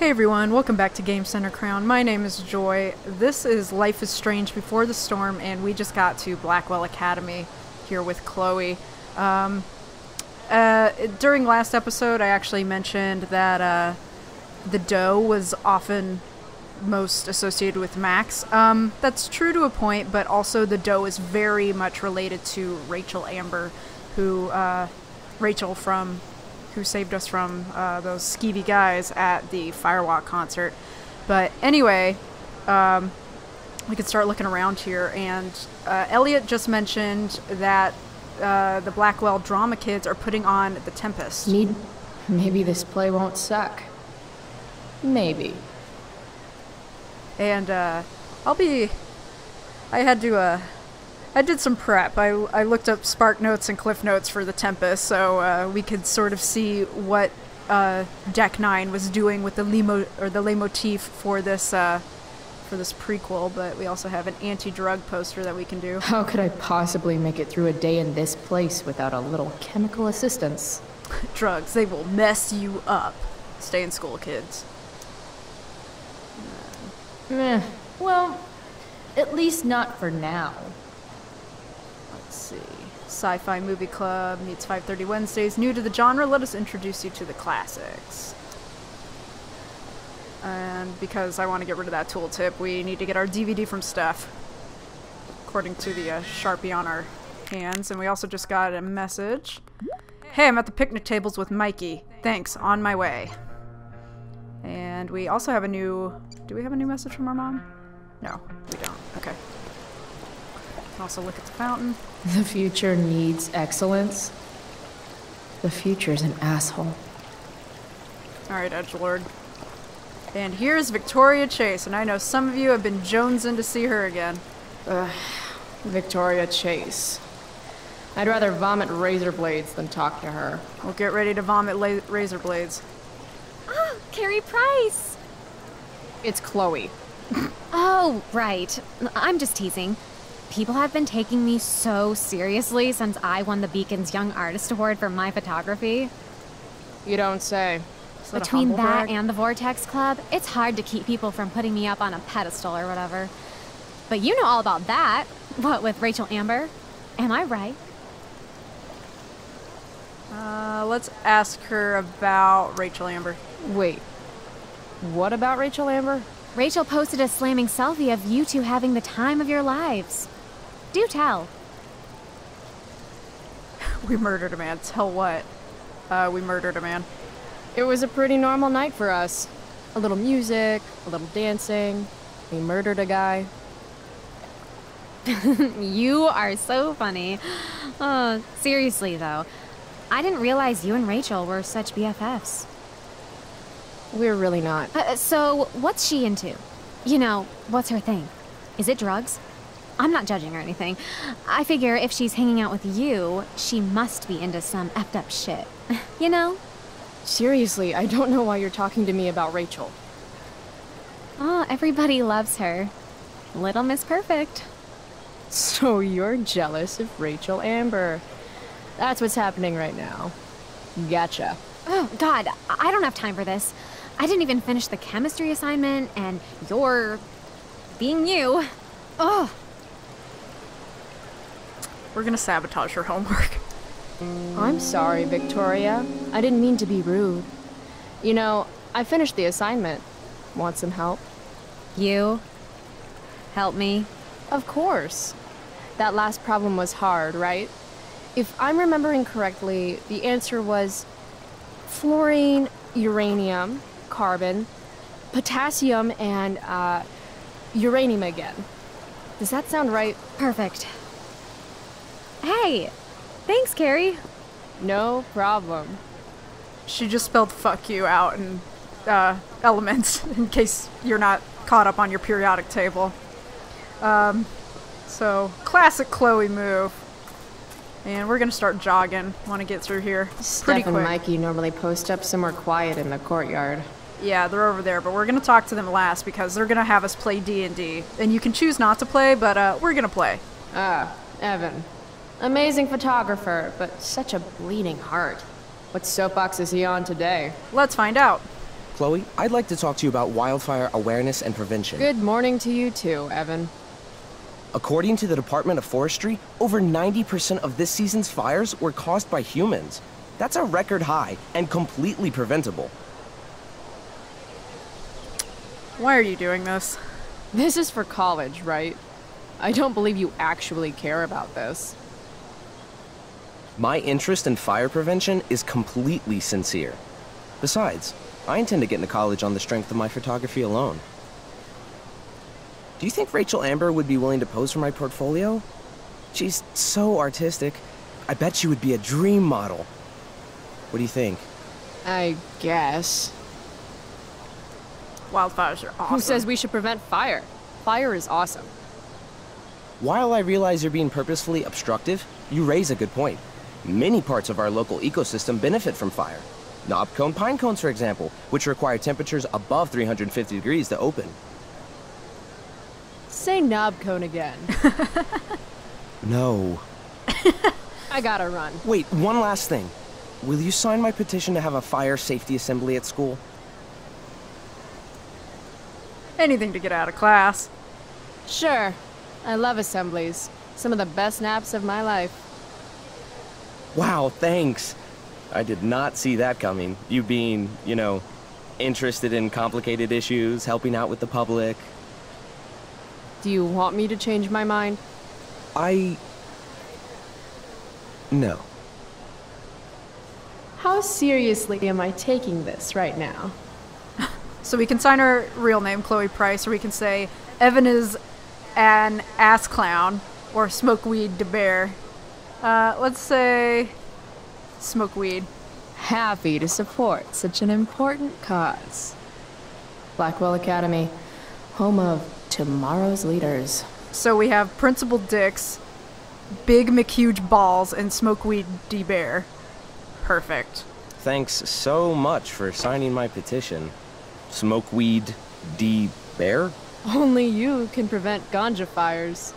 Hey everyone, welcome back to Game Center Crown. My name is Joy. This is Life is Strange Before the Storm, and we just got to Blackwell Academy here with Chloe. During last episode, I actually mentioned that the doe was often most associated with Max. That's true to a point, but also the doe is very much related to Rachel Amber, who saved us from those skeevy guys at the Firewalk concert. But anyway, we could start looking around here, and Elliot just mentioned that the Blackwell Drama Kids are putting on The Tempest. Maybe this play won't suck. Maybe. And I did some prep. I looked up Spark Notes and Cliff Notes for The Tempest, so we could sort of see what Deck 9 was doing with the leitmotif for this prequel, but we also have an anti-drug poster that we can do. How could I possibly make it through a day in this place without a little chemical assistance? Drugs, they will mess you up. Stay in school, kids. Well, at least not for now. Let's see. Sci-Fi Movie Club meets 5:30 Wednesdays. New to the genre, let us introduce you to the classics. And because I want to get rid of that tooltip, we need to get our DVD from Steph, according to the Sharpie on our hands. And we also just got a message. Hey, I'm at the picnic tables with Mikey. Thanks, on my way. And we also have a new... Do we have a new message from our mom? No, we don't. Okay. Also look at the fountain. The future needs excellence. The future's an asshole. Alright, edgelord. And here's Victoria Chase, and I know some of you have been jonesing to see her again. Victoria Chase. I'd rather vomit razor blades than talk to her. Well, get ready to vomit razor blades. Oh, Carrie Price! It's Chloe. Oh, right. I'm just teasing. People have been taking me so seriously since I won the Beacon's Young Artist Award for my photography. You don't say. Between that and the Vortex Club, it's hard to keep people from putting me up on a pedestal or whatever. But you know all about that. What with Rachel Amber? Am I right? Let's ask her about Rachel Amber. Wait. What about Rachel Amber? Rachel posted a slamming selfie of you two having the time of your lives. Do tell. We murdered a man. Tell what? We murdered a man. It was a pretty normal night for us. A little music, a little dancing. We murdered a guy. You are so funny. Seriously, though. I didn't realize you and Rachel were such BFFs. We're really not. So, what's she into? You know, what's her thing? Is it drugs? I'm not judging or anything. I figure if she's hanging out with you, she must be into some effed up shit. You know? Seriously, I don't know why you're talking to me about Rachel. Oh, everybody loves her. Little Miss Perfect. So you're jealous of Rachel Amber. That's what's happening right now. Gotcha. Oh, God, I don't have time for this. I didn't even finish the chemistry assignment, and you're... being you. Ugh. We're gonna sabotage her homework. I'm sorry, Victoria. I didn't mean to be rude. You know, I finished the assignment. Want some help? You? Help me? Of course. That last problem was hard, right? If I'm remembering correctly, the answer was fluorine, uranium, carbon, potassium, and uranium again. Does that sound right? Perfect. Hey! Thanks, Carrie. No problem. She just spelled fuck you out in elements, in case you're not caught up on your periodic table. So, classic Chloe move. And we're gonna start jogging. Want to get through here pretty Steph and quick. Mikey normally post up somewhere quiet in the courtyard. Yeah, they're over there, but we're gonna talk to them last because they're gonna have us play D&D. And you can choose not to play, but we're gonna play. Evan. Amazing photographer, but such a bleeding heart. What soapbox is he on today? Let's find out. Chloe, I'd like to talk to you about wildfire awareness and prevention. Good morning to you too, Evan. According to the Department of Forestry, over 90% of this season's fires were caused by humans. That's a record high and completely preventable. Why are you doing this? This is for college, right? I don't believe you actually care about this. My interest in fire prevention is completely sincere. Besides, I intend to get into college on the strength of my photography alone. Do you think Rachel Amber would be willing to pose for my portfolio? She's so artistic. I bet she would be a dream model. What do you think? I guess. Wildfires are awesome. Who says we should prevent fire? Fire is awesome. While I realize you're being purposefully obstructive, you raise a good point. Many parts of our local ecosystem benefit from fire. Knobcone pine cones, for example, which require temperatures above 350 degrees to open. Say knob cone again. No. I gotta run. Wait, one last thing. Will you sign my petition to have a fire safety assembly at school? Anything to get out of class. Sure. I love assemblies. Some of the best naps of my life. Wow, thanks. I did not see that coming. You being, interested in complicated issues, helping out with the public. Do you want me to change my mind? No. How seriously am I taking this right now? So we can sign her real name, Chloe Price, or we can say Evan is an ass clown, or Smokeweed de Bear. Let's say Smokeweed. Happy to support such an important cause. Blackwell Academy, home of tomorrow's leaders. So we have Principal Dix, Big McHuge Balls, and Smokeweed de Bear. Perfect. Thanks so much for signing my petition. Smokeweed de Bear? Only you can prevent ganja fires.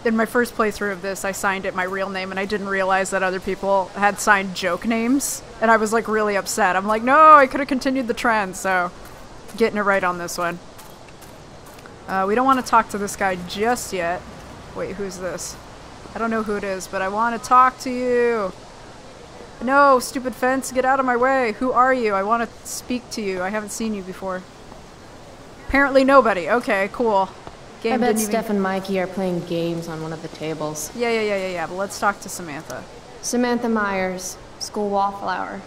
In my first playthrough of this, I signed it my real name, and I didn't realize that other people had signed joke names, and I was like really upset. I'm like, no, I could have continued the trend, so getting it right on this one. We don't want to talk to this guy just yet. Wait, who's this? I don't know who it is, but I want to talk to you. No, stupid fence, get out of my way. Who are you? I want to speak to you. I haven't seen you before. Apparently nobody. Okay, cool. I bet Steph and Mikey are playing games on one of the tables. Yeah, but let's talk to Samantha. Samantha Myers, school wallflower.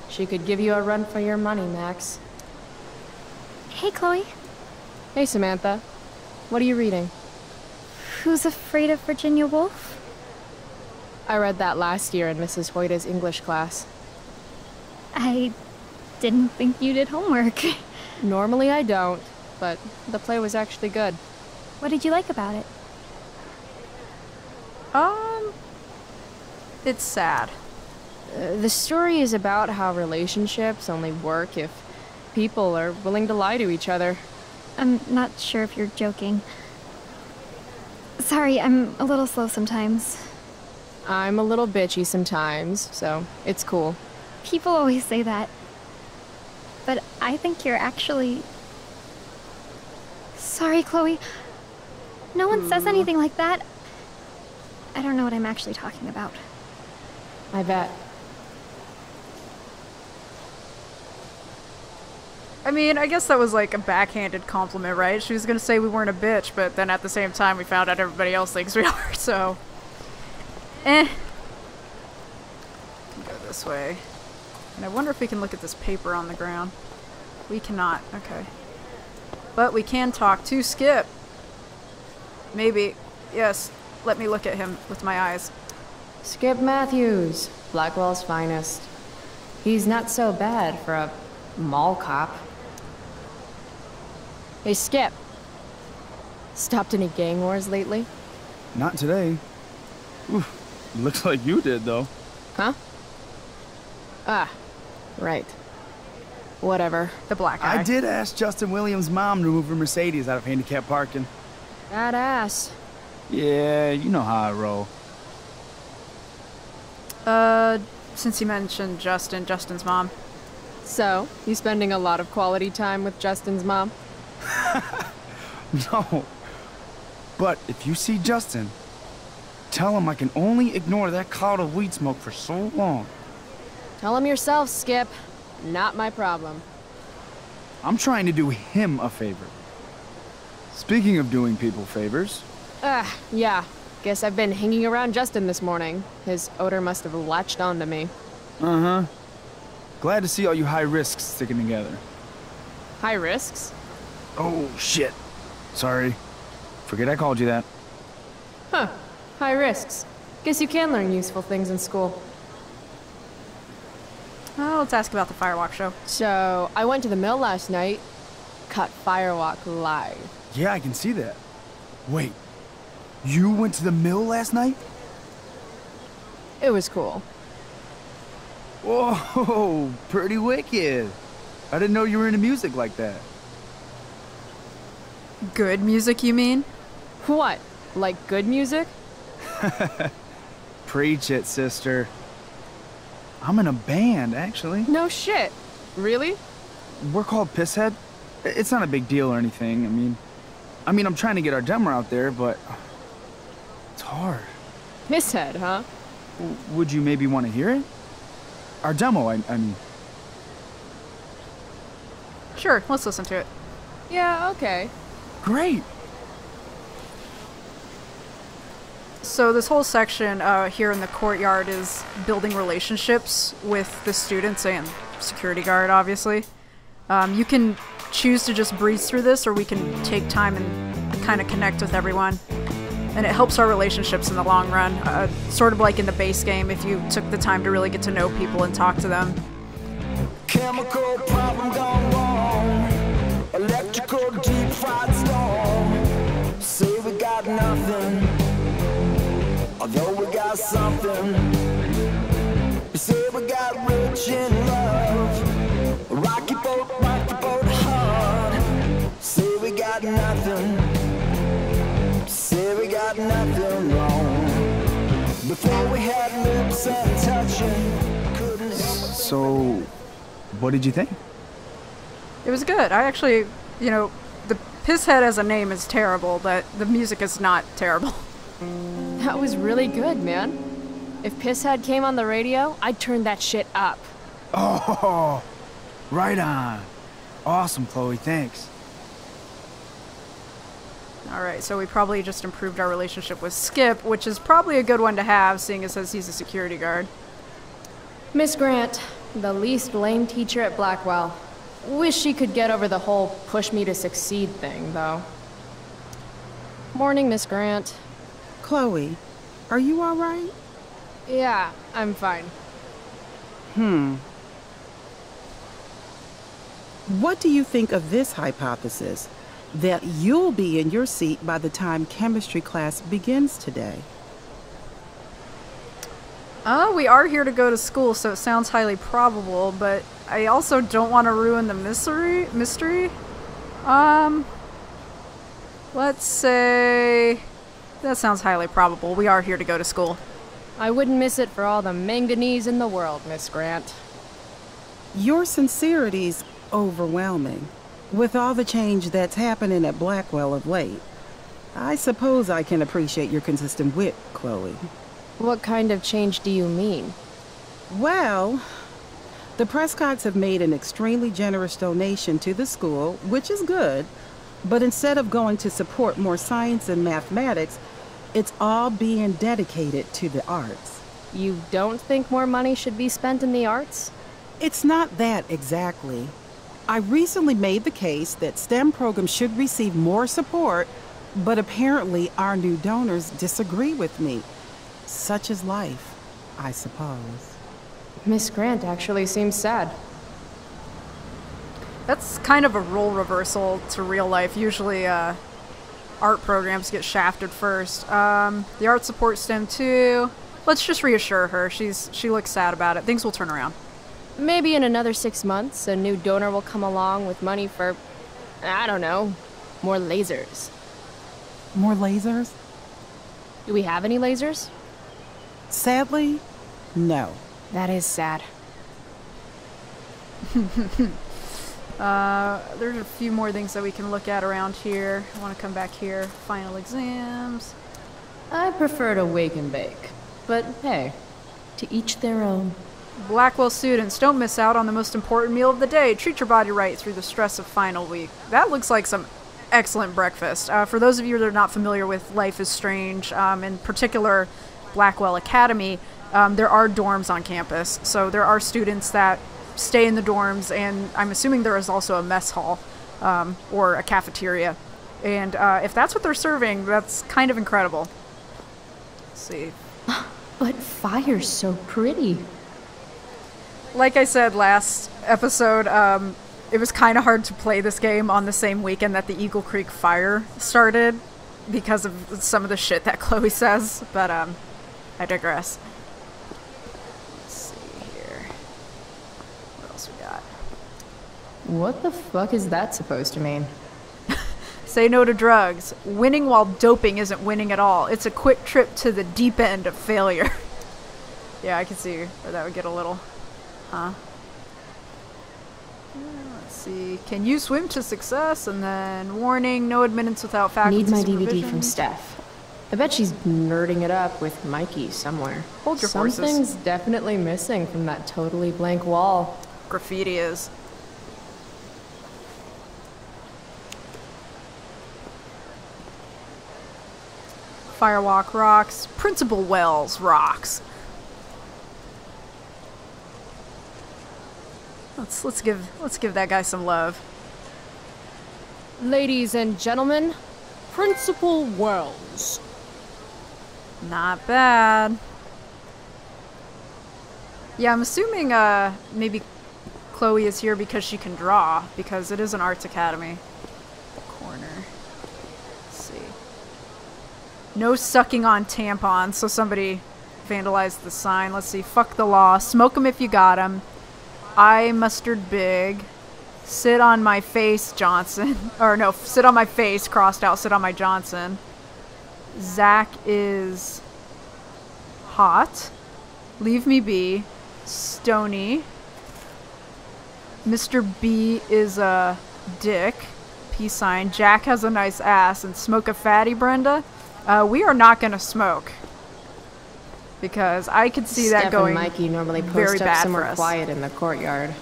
She could give you a run for your money, Max. Hey, Chloe. Hey, Samantha. What are you reading? Who's Afraid of Virginia Woolf? I read that last year in Mrs. Hoyta's English class. I didn't think you did homework. Normally I don't, but the play was actually good. What did you like about it? It's sad. The story is about how relationships only work if people are willing to lie to each other. I'm not sure if you're joking. Sorry, I'm a little slow sometimes. I'm a little bitchy sometimes, so it's cool. People always say that. But I think you're actually... Sorry, Chloe. No one says anything like that. I don't know what I'm actually talking about. I bet. I mean, I guess that was like a backhanded compliment, right? She was gonna say we weren't a bitch, but then at the same time we found out everybody else thinks we are, so... Go this way. And I wonder if we can look at this paper on the ground. We cannot. Okay. But we can talk to Skip. Maybe. Yes. Let me look at him with my eyes. Skip Matthews, Blackwell's finest. He's not so bad for a mall cop. Hey, Skip. Stopped any gang wars lately? Not today. Oof. Looks like you did, though. Huh? Ah, right. Whatever. The black guy. I did ask Justin Williams' mom to move her Mercedes out of handicap parking. Badass. Yeah, you know how I roll. Since you mentioned Justin's mom. So, you spending a lot of quality time with Justin's mom? No. But if you see Justin, tell him I can only ignore that cloud of weed smoke for so long. Tell him yourself, Skip. Not my problem. I'm trying to do him a favor. Speaking of doing people favors... Yeah. Guess I've been hanging around Justin this morning. His odor must have latched onto me. Uh-huh. Glad to see all you high risks sticking together. High risks? Oh, shit. Sorry. Forget I called you that. Huh. High risks. Guess you can learn useful things in school. Well, let's ask about the Firewalk show. So, I went to the mill last night. Caught Firewalk live. Yeah, I can see that. Wait. You went to the mill last night? It was cool. Whoa, pretty wicked. I didn't know you were into music like that. Good music, you mean? What? Like good music? Preach it, sister. I'm in a band, actually. No shit. Really? We're called Pisshead. It's not a big deal or anything. I mean, I'm trying to get our demo out there, but it's hard. Pisshead, huh? Would you maybe want to hear it? Our demo, I mean. Sure, let's listen to it. Yeah, okay. Great. So this whole section here in the courtyard is building relationships with the students and security guard, obviously. You can choose to just breeze through this, or we can take time and kind of connect with everyone. And it helps our relationships in the long run, sort of like in the base game, if you took the time to really get to know people and talk to them. Chemical problem gone wrong. Electrical deep fried storm. Say we got nothing, although we got something. We say we got rich in love. Rocky boat hard. Say we got nothing. Say we got nothing wrong. Before we had lips and touching, couldn't help. So, what did you think? It was good. I actually, the Pisshead as a name is terrible, but the music is not terrible. That was really good, man. If Pisshead came on the radio, I'd turn that shit up. Oh, right on. Awesome, Chloe, thanks. Alright, so we probably just improved our relationship with Skip, which is probably a good one to have, seeing as he's a security guard. Miss Grant, the least lame teacher at Blackwell. Wish she could get over the whole push me to succeed thing, though. Morning, Miss Grant. Chloe, are you all right? Yeah, I'm fine. What do you think of this hypothesis? That you'll be in your seat by the time chemistry class begins today? We are here to go to school, so it sounds highly probable, but I also don't want to ruin the mystery. Let's say that sounds highly probable. We are here to go to school. I wouldn't miss it for all the manganese in the world, Miss Grant. Your sincerity's overwhelming. With all the change that's happening at Blackwell of late, I suppose I can appreciate your consistent wit, Chloe. What kind of change do you mean? Well, the Prescotts have made an extremely generous donation to the school, which is good, but instead of going to support more science and mathematics, it's all being dedicated to the arts. You don't think more money should be spent in the arts? It's not that exactly. I recently made the case that STEM programs should receive more support, but apparently our new donors disagree with me. Such is life, I suppose. Miss Grant actually seems sad. That's kind of a role reversal to real life. Usually, art programs get shafted first. The art support STEM too. Let's just reassure her. She looks sad about it. Things will turn around. Maybe in another 6 months, a new donor will come along with money for, I don't know, more lasers. More lasers? Do we have any lasers? Sadly, No. That is sad. There's a few more things that we can look at around here. I want to come back here. Final exams. I prefer to wake and bake. But hey, to each their own. Blackwell students, don't miss out on the most important meal of the day. Treat your body right through the stress of final week. That looks like some excellent breakfast. For those of you that are not familiar with Life is Strange, in particular Blackwell Academy, there are dorms on campus. So there are students that stay in the dorms, and I'm assuming there is also a mess hall or a cafeteria. And if that's what they're serving, that's kind of incredible. Let's see. But fire's so pretty. Like I said last episode, it was kind of hard to play this game on the same weekend that the Eagle Creek fire started because of some of the shit that Chloe says, but I digress. Let's see here. What else we got? What the fuck is that supposed to mean? Say no to drugs. Winning while doping isn't winning at all. It's a quick trip to the deep end of failure. Yeah, I can see where that would get a little... Huh? Let's see. Can you swim to success? And then warning, no admittance without faculty Need my supervision. DVD from Steph. I bet she's nerding it up with Mikey somewhere. Hold your horses. Something's definitely missing from that totally blank wall. Graffiti is. Firewalk rocks. Principal Wells rocks. Let's give that guy some love. Ladies and gentlemen, Principal Wells. Not bad. Yeah, I'm assuming maybe Chloe is here because she can draw, because it is an arts academy. Corner. Let's see. No sucking on tampons, so somebody vandalized the sign. Let's see. Fuck the law. Smoke 'em if you got 'em. I mustard big. Sit on my face, Johnson. Or no, sit on my face, crossed out, sit on my Johnson. Zach is hot. Leave me be. Stony. Mr. B is a dick. Peace sign. Jack has a nice ass. And smoke a fatty, Brenda? We are not gonna smoke. Because I could see Steph that going and Mikey normally very post up bad for somewhere us. quiet in the courtyard.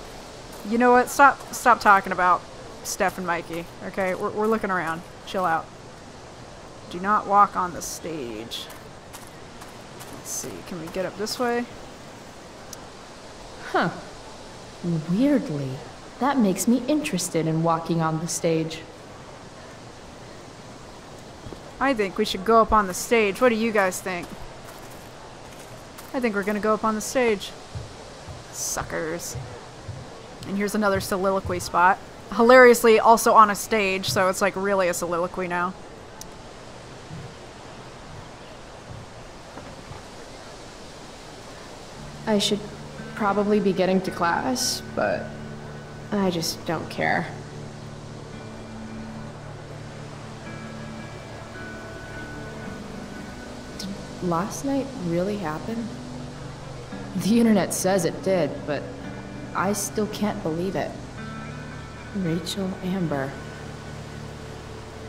You know what? Stop talking about Steph and Mikey. Okay, we're looking around. Chill out. Do not walk on the stage. Let's see. Can we get up this way? Huh. Weirdly, that makes me interested in walking on the stage. I think we should go up on the stage. What do you guys think? I think we're gonna go up on the stage. Suckers. And here's another soliloquy spot. Hilariously, also on a stage, so it's like really a soliloquy now. I should probably be getting to class, but I just don't care. Did last night really happen? The internet says it did, but I still can't believe it. Rachel Amber.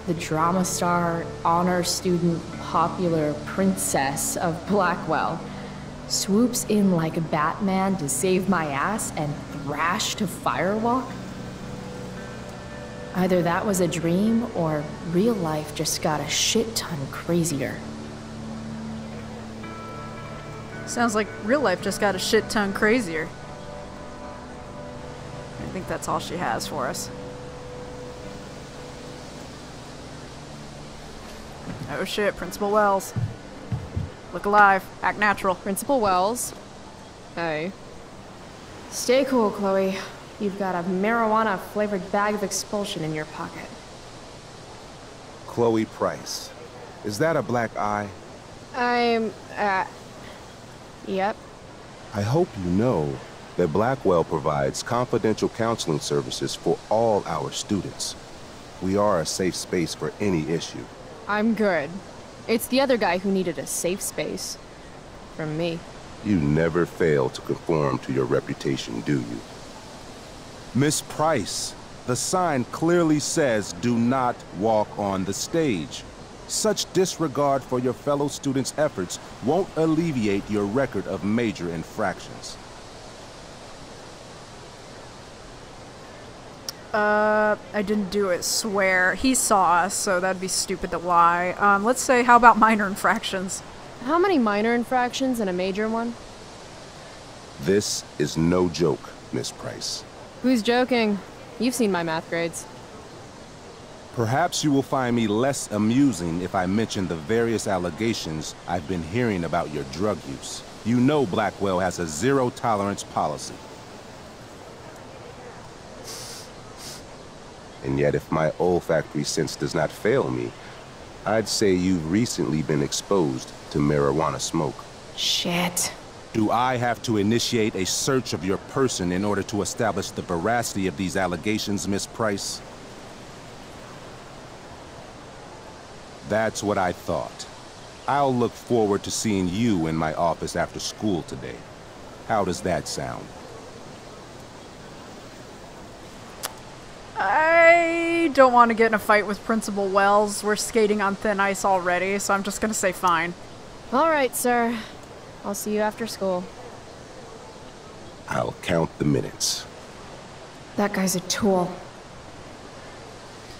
The drama star, honor student, popular princess of Blackwell swoops in like Batman to save my ass and thrash to Firewalk? Either that was a dream or real life just got a shit ton crazier. Sounds like real life just got a shit ton crazier. I think that's all she has for us. Oh shit, Principal Wells. Look alive, act natural. Principal Wells. Hey. Stay cool, Chloe. You've got a marijuana-flavored bag of expulsion in your pocket. Chloe Price. Is that a black eye? Yep. I hope you know that Blackwell provides confidential counseling services for all our students. We are a safe space for any issue. I'm good. It's the other guy who needed a safe space. From me. You never fail to conform to your reputation, do you? Miss Price, the sign clearly says do not walk on the stage. Such disregard for your fellow students' efforts won't alleviate your record of major infractions. I didn't do it, swear. He saw us, so that'd be stupid to lie. Let's say, how about minor infractions? How many minor infractions and a major one? This is no joke, Miss Price. Who's joking? You've seen my math grades. Perhaps you will find me less amusing if I mention the various allegations I've been hearing about your drug use. You know Blackwell has a zero-tolerance policy. And yet, if my olfactory sense does not fail me, I'd say you've recently been exposed to marijuana smoke. Shit. Do I have to initiate a search of your person in order to establish the veracity of these allegations, Miss Price? That's what I thought. I'll look forward to seeing you in my office after school today. How does that sound? I don't want to get in a fight with Principal Wells. We're skating on thin ice already, so I'm just gonna say fine. All right, sir. I'll see you after school. I'll count the minutes. That guy's a tool.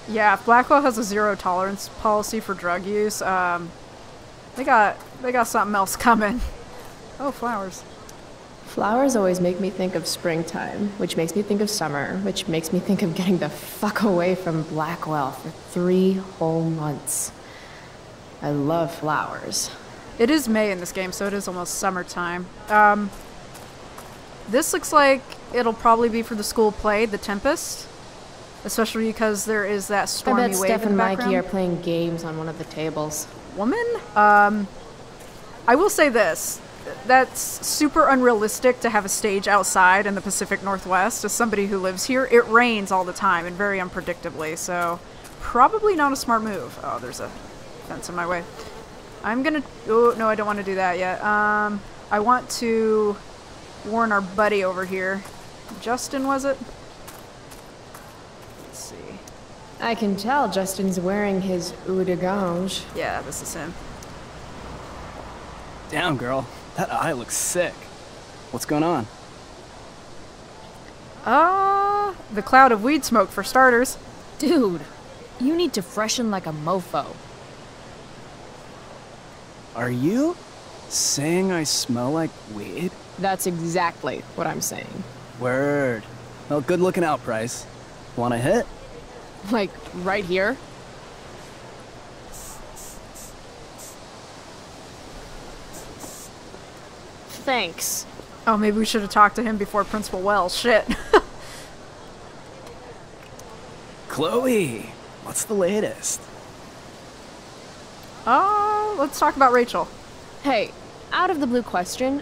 Yeah, if Blackwell has a zero-tolerance policy for drug use, they got something else coming. Oh, flowers. Flowers always make me think of springtime, which makes me think of summer, which makes me think of getting the fuck away from Blackwell for 3 whole months. I love flowers. It is May in this game, so it is almost summertime. This looks like it'll probably be for the school play, The Tempest. Especially because there is that stormy wave in the background. I bet Steph and Mikey are playing games on one of the tables. Woman? I will say this. That's super unrealistic to have a stage outside in the Pacific Northwest. As somebody who lives here, it rains all the time and very unpredictably, so probably not a smart move. Oh, there's a fence in my way. I'm gonna... Oh, no, I don't want to do that yet. I want to warn our buddy over here. Justin, was it? Let's see. I can tell Justin's wearing his eau de gange. Yeah, this is him. Damn, girl. That eye looks sick. What's going on? The cloud of weed smoke for starters. Dude, you need to freshen like a mofo. Are you saying I smell like weed? That's exactly what I'm saying. Word. Well, good looking out, Price. Want a hit? Like, right here? Thanks. Oh, maybe we should have talked to him before Principal Wells. Shit. Chloe, what's the latest? Let's talk about Rachel. Hey, out of the blue question,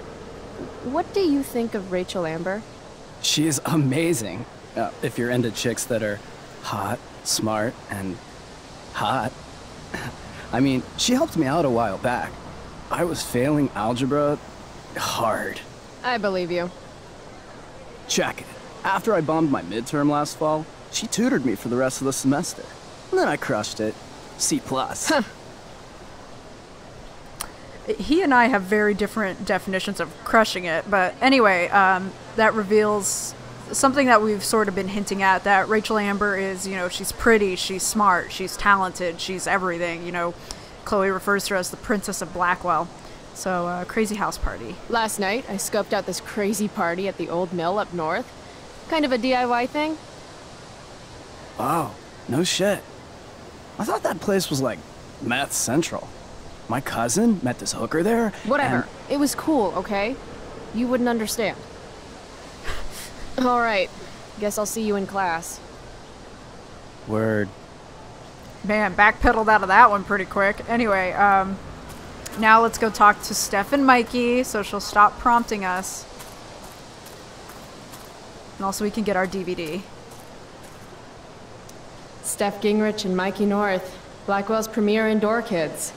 what do you think of Rachel Amber? She is amazing. If you're into chicks that are hot, smart, and hot. I mean, she helped me out a while back. I was failing algebra hard. I believe you. Check it. After I bombed my midterm last fall, she tutored me for the rest of the semester. And then I crushed it. C+. Huh. He and I have very different definitions of crushing it, but anyway, that reveals something that we've sort of been hinting at, that Rachel Amber is, you know, she's pretty, she's smart, she's talented, she's everything, you know. Chloe refers to her as the Princess of Blackwell. So, crazy house party. Last night, I scoped out this crazy party at the old mill up north. Kind of a DIY thing. Wow, no shit. I thought that place was like meth central. My cousin met this hooker there. Whatever. It was cool, okay? You wouldn't understand. All right. Guess I'll see you in class. Word. Man, backpedaled out of that one pretty quick. Anyway, now let's go talk to Steph and Mikey, so she'll stop prompting us. And also we can get our DVD. Steph Gingrich and Mikey North, Blackwell's premier indoor kids.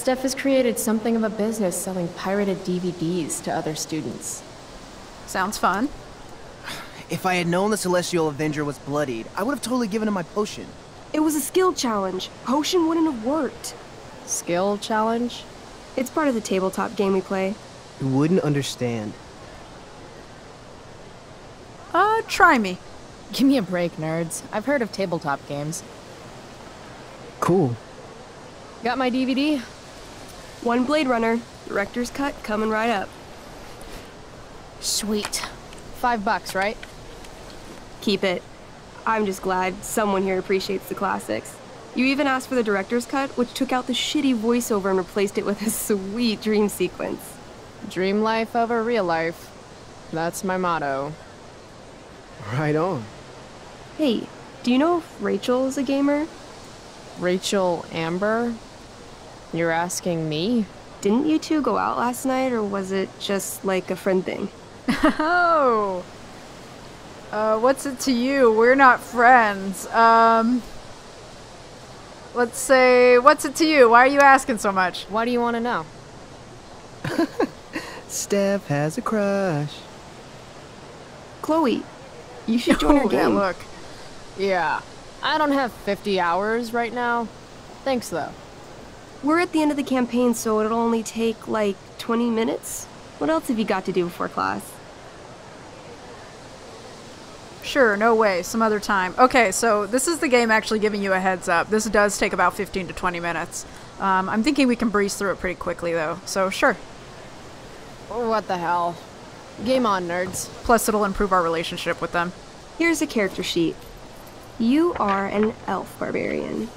Steph has created something of a business selling pirated DVDs to other students. Sounds fun. If I had known the Celestial Avenger was bloodied, I would have totally given him my potion. It was a skill challenge. Potion wouldn't have worked. Skill challenge? It's part of the tabletop game we play. You wouldn't understand. Try me. Give me a break, nerds. I've heard of tabletop games. Cool. Got my DVD? One Blade Runner, director's cut coming right up. Sweet. $5, right? Keep it. I'm just glad someone here appreciates the classics. You even asked for the director's cut, which took out the shitty voiceover and replaced it with a sweet dream sequence. Dream life over real life. That's my motto. Right on. Hey, do you know if Rachel is a gamer? Rachel Amber? You're asking me? Didn't you two go out last night, or was it just like a friend thing? Oh. What's it to you? We're not friends. Let's say, what's it to you? Why are you asking so much? Why do you want to know? Steph has a crush. Chloe, you should join our Oh, yeah, game. look. Yeah. I don't have 50 hours right now. Thanks, though. We're at the end of the campaign, so it'll only take, like, 20 minutes. What else have you got to do before class? Sure, no way. Some other time. Okay, so this is the game actually giving you a heads up. This does take about 15 to 20 minutes. I'm thinking we can breeze through it pretty quickly, though. So, sure. What the hell? Game on, nerds. Plus, it'll improve our relationship with them. Here's a character sheet. You are an elf barbarian.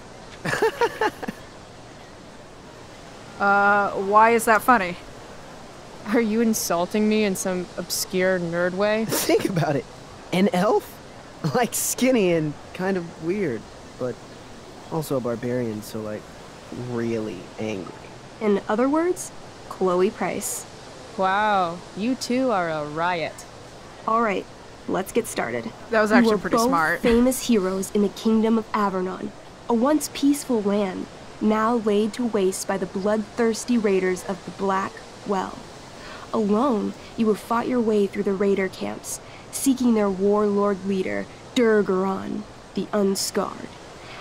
Why is that funny? Are you insulting me in some obscure nerd way? Think about it. An elf? Like skinny and kind of weird, but also a barbarian, so like really angry. In other words, Chloe Price. Wow, you two are a riot. All right, let's get started. That was actually You are pretty both smart. famous heroes in the kingdom of Avernon, a once peaceful land, now laid to waste by the bloodthirsty raiders of the Black Well. Alone, you have fought your way through the raider camps, seeking their warlord leader, Durgaron, the Unscarred.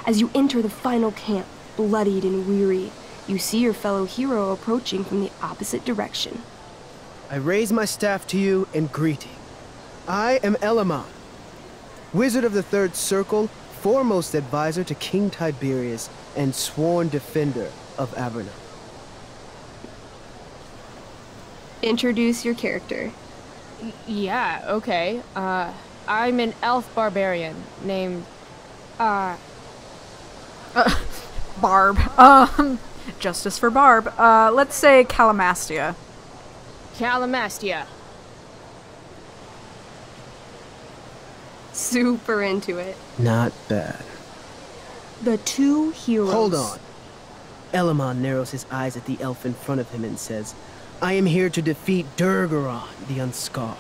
As you enter the final camp, bloodied and weary, you see your fellow hero approaching from the opposite direction. I raise my staff to you in greeting. I am Elamon, Wizard of the Third Circle, foremost advisor to King Tiberius, and sworn defender of Avernon. Introduce your character. Yeah, okay. I'm an elf barbarian named, Barb. Justice for Barb. Let's say Calamastia. Calamastia. Super into it. Not bad. The two heroes. Hold on. Elamon narrows his eyes at the elf in front of him and says, I am here to defeat Durgaron, the Unscarred.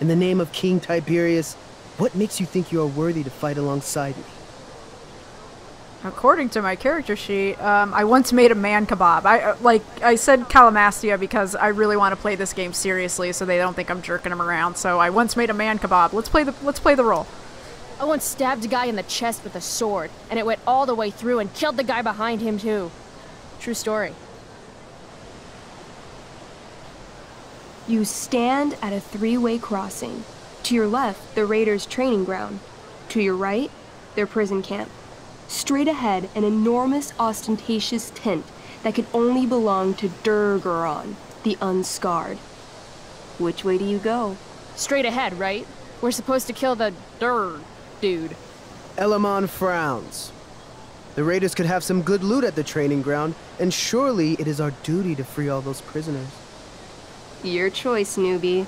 In the name of King Tiberius, what makes you think you are worthy to fight alongside me? According to my character sheet, I once made a man kebab. I said Calamastia because I really want to play this game seriously, so they don't think I'm jerking them around. So I once made a man kebab. Let's play the role. I once stabbed a guy in the chest with a sword, and it went all the way through and killed the guy behind him too. True story. You stand at a three-way crossing. To your left, the raiders' training ground. To your right, their prison camp. Straight ahead, an enormous, ostentatious tent that could only belong to Durgaron, the Unscarred. Which way do you go? Straight ahead, right? We're supposed to kill the dude. Elamon frowns. The raiders could have some good loot at the training ground, and surely it is our duty to free all those prisoners. Your choice, newbie.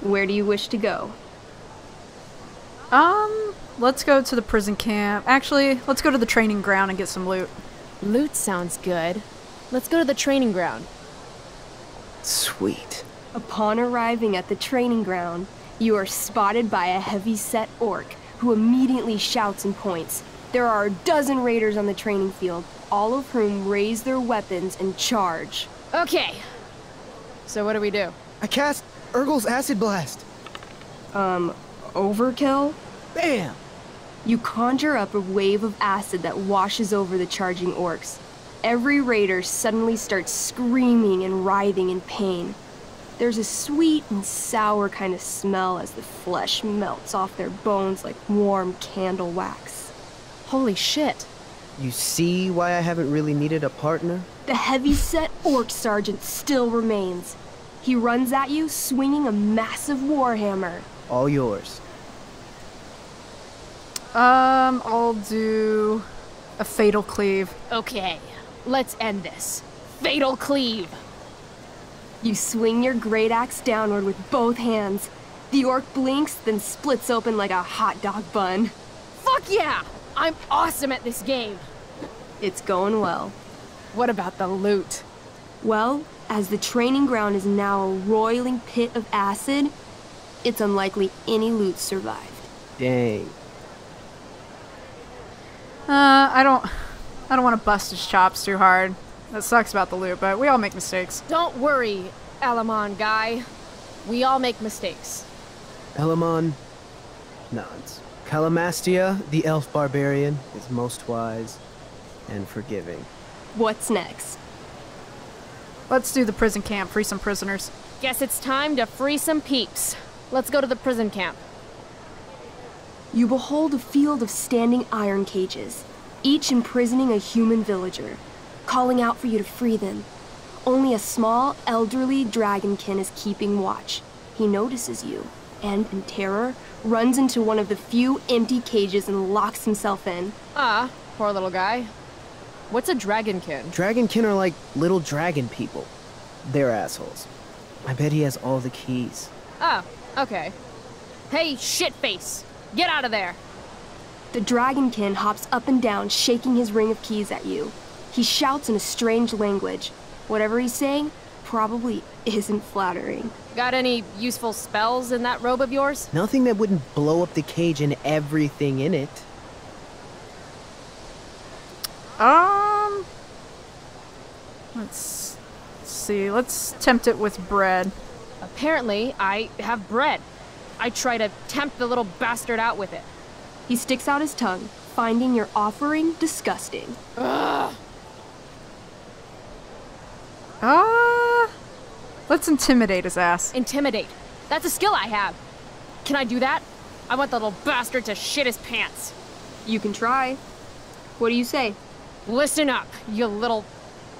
Where do you wish to go? Let's go to the prison camp. Actually, let's go to the training ground and get some loot. Loot sounds good. Let's go to the training ground. Sweet. Upon arriving at the training ground, you are spotted by a heavy-set orc who immediately shouts and points. There are a dozen raiders on the training field, all of whom raise their weapons and charge. Okay. So what do we do? I cast Urgel's Acid Blast. Overkill? Bam! You conjure up a wave of acid that washes over the charging orcs. Every raider suddenly starts screaming and writhing in pain. There's a sweet and sour kind of smell as the flesh melts off their bones like warm candle wax. Holy shit. You see why I haven't really needed a partner? The heavy-set orc sergeant still remains. He runs at you swinging a massive warhammer. All yours. I'll do a fatal cleave. Okay, let's end this. Fatal cleave. You swing your great axe downward with both hands. The orc blinks, then splits open like a hot dog bun. Fuck yeah! I'm awesome at this game. It's going well. What about the loot? Well, as the training ground is now a roiling pit of acid, it's unlikely any loot survived. Dang. I don't want to bust his chops too hard. That sucks about the loot, but we all make mistakes. Don't worry, Alamon guy. We all make mistakes. Elamon nods. Calamastia, the elf barbarian, is most wise and forgiving. What's next? Let's do the prison camp, free some prisoners. Guess it's time to free some peeps. Let's go to the prison camp. You behold a field of standing iron cages, each imprisoning a human villager, calling out for you to free them. Only a small, elderly dragonkin is keeping watch. He notices you, and in terror, runs into one of the few empty cages and locks himself in. Ah, poor little guy. What's a dragonkin? Dragonkin are like little dragon people. They're assholes. I bet he has all the keys. Oh, okay. Hey, shitface! Get out of there! The dragonkin hops up and down, shaking his ring of keys at you. He shouts in a strange language. Whatever he's saying probably isn't flattering. Got any useful spells in that robe of yours? Nothing that wouldn't blow up the cage and everything in it. Let's see. Let's tempt it with bread. Apparently, I have bread. I try to tempt the little bastard out with it. He sticks out his tongue, finding your offering disgusting. Ugh. Let's intimidate his ass. Intimidate. That's a skill I have. Can I do that? I want the little bastard to shit his pants. You can try. What do you say? Listen up, you little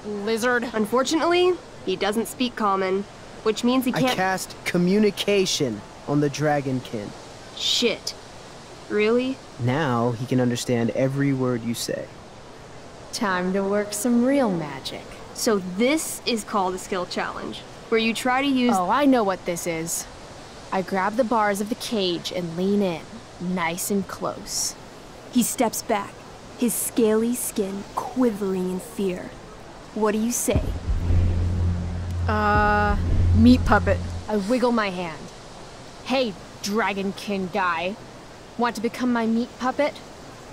lizard. Unfortunately, he doesn't speak common, which means he can't— I cast communication on the dragonkin. Shit. Really? Now he can understand every word you say. Time to work some real magic. So this is called a skill challenge, where you try to use— Oh, I know what this is. I grab the bars of the cage and lean in, nice and close. He steps back, his scaly skin quivering in fear. What do you say? Meat puppet. I wiggle my hand. Hey, dragonkin guy. Want to become my meat puppet?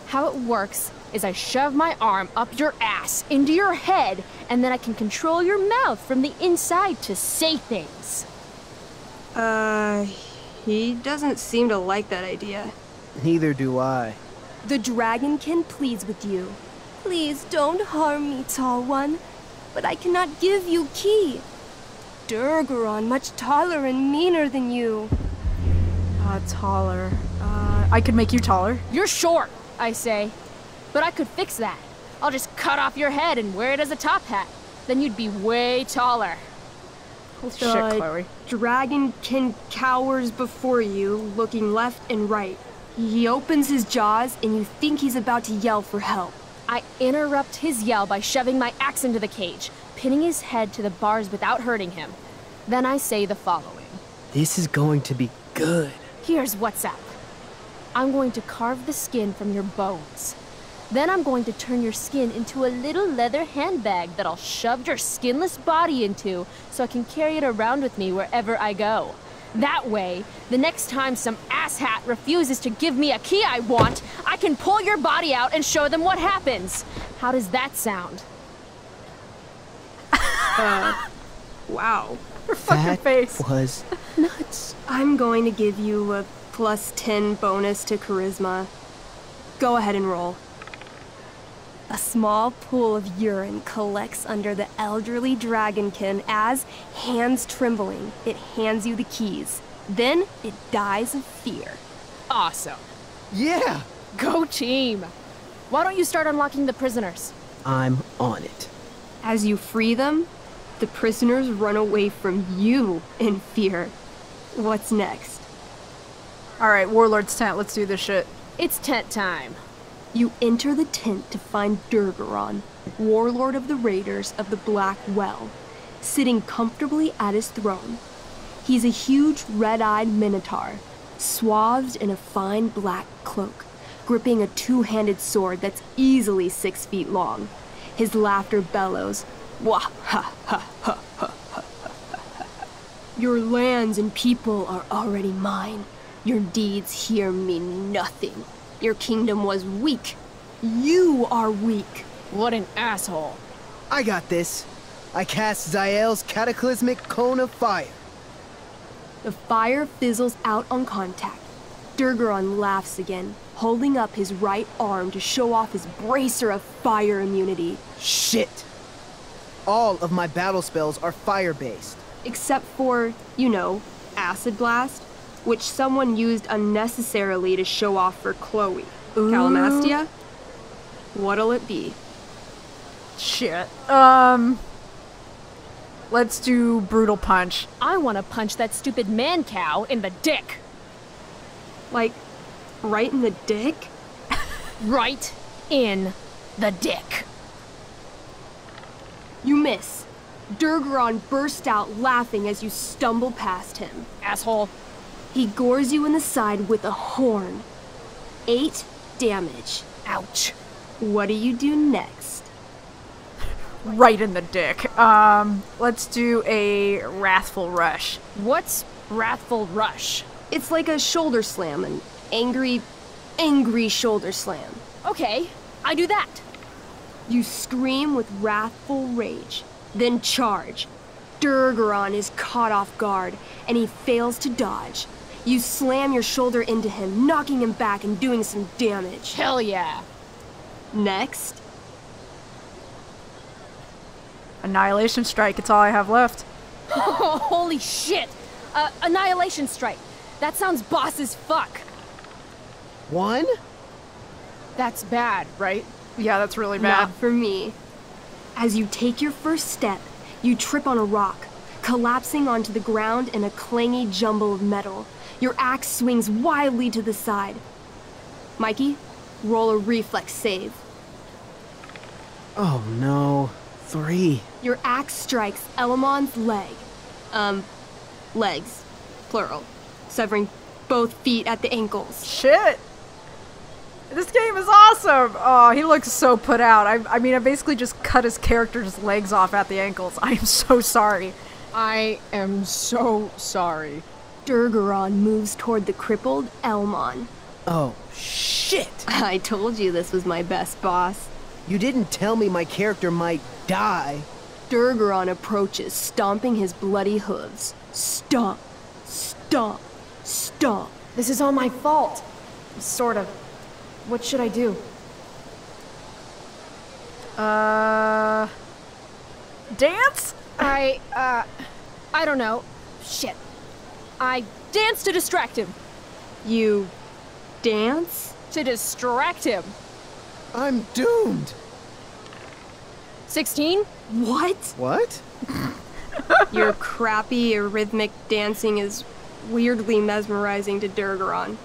How it works is I shove my arm up your ass into your head, and then I can control your mouth from the inside to say things. He doesn't seem to like that idea. Neither do I. The dragonkin pleads with you. Please don't harm me, tall one, but I cannot give you key. Durgaron much taller and meaner than you. Taller. I could make you taller. You're short, I say. But I could fix that. I'll just cut off your head and wear it as a top hat. Then you'd be way taller. Oh, shit, Chloe. Dragonkin cowers before you, looking left and right. He opens his jaws, and you think he's about to yell for help. I interrupt his yell by shoving my axe into the cage, pinning his head to the bars without hurting him. Then I say the following. This is going to be good. Here's what's up. I'm going to carve the skin from your bones. Then I'm going to turn your skin into a little leather handbag that I'll shove your skinless body into so I can carry it around with me wherever I go. That way, the next time some asshat refuses to give me a key I want, I can pull your body out and show them what happens. How does that sound? Wow. Your fucking face. Was nuts. I'm going to give you a +10 bonus to charisma. Go ahead and roll. A small pool of urine collects under the elderly dragonkin as, hands trembling, it hands you the keys. Then it dies of fear. Awesome. Yeah! Go team! Why don't you start unlocking the prisoners? I'm on it. As you free them, the prisoners run away from you in fear. What's next? Alright, Warlord's tent, let's do this shit. It's tent time. You enter the tent to find Durgaron, warlord of the Raiders of the Black Well, sitting comfortably at his throne. He's a huge red-eyed minotaur, swathed in a fine black cloak, gripping a two-handed sword that's easily 6 feet long. His laughter bellows, "Wah ha ha ha ha ha ha. Your lands and people are already mine. Your deeds here mean nothing. Your kingdom was weak. You are weak." What an asshole. I got this. I cast Zael's cataclysmic cone of fire. The fire fizzles out on contact. Durgaron laughs again, holding up his right arm to show off his bracer of fire immunity. Shit! All of my battle spells are fire-based. Except for, you know, Acid Blast, which someone used unnecessarily to show off for Chloe. Calamastia? What'll it be? Shit. Let's do Brutal Punch. I want to punch that stupid man cow in the dick. Like, right in the dick? Right in the dick. You miss. Durgaron burst out laughing as you stumble past him. Asshole. He gores you in the side with a horn. 8 damage. Ouch. What do you do next? Right in the dick. Let's do a Wrathful Rush. What's Wrathful Rush? It's like a shoulder slam, an angry shoulder slam. Okay, I do that. You scream with wrathful rage, then charge. Durgaron is caught off guard, and he fails to dodge. You slam your shoulder into him, knocking him back and doing some damage. Hell yeah. Next. Annihilation Strike, it's all I have left. Holy shit! Annihilation Strike. That sounds boss as fuck. 1? That's bad, right? Yeah, that's really bad. Not for me. As you take your first step, you trip on a rock, collapsing onto the ground in a clangy jumble of metal. Your axe swings wildly to the side. Mikey, roll a reflex save. Oh no. 3. Your axe strikes Elamon's leg. Legs. Plural. Severing both feet at the ankles. Shit! This game is awesome! Oh, he looks so put out. I mean, I basically just cut his character's legs off at the ankles. I am so sorry. I am so sorry. Durgaron moves toward the crippled Elmon. Oh, shit! I told you this was my best boss. You didn't tell me my character might die. Durgaron approaches, stomping his bloody hooves. Stomp, stomp, stomp. This is all my fault. Sort of. What should I do? Dance? I don't know. Shit. I dance to distract him. You dance? To distract him. I'm doomed. 16? What? What? Your crappy, rhythmic dancing is weirdly mesmerizing to Durgaron.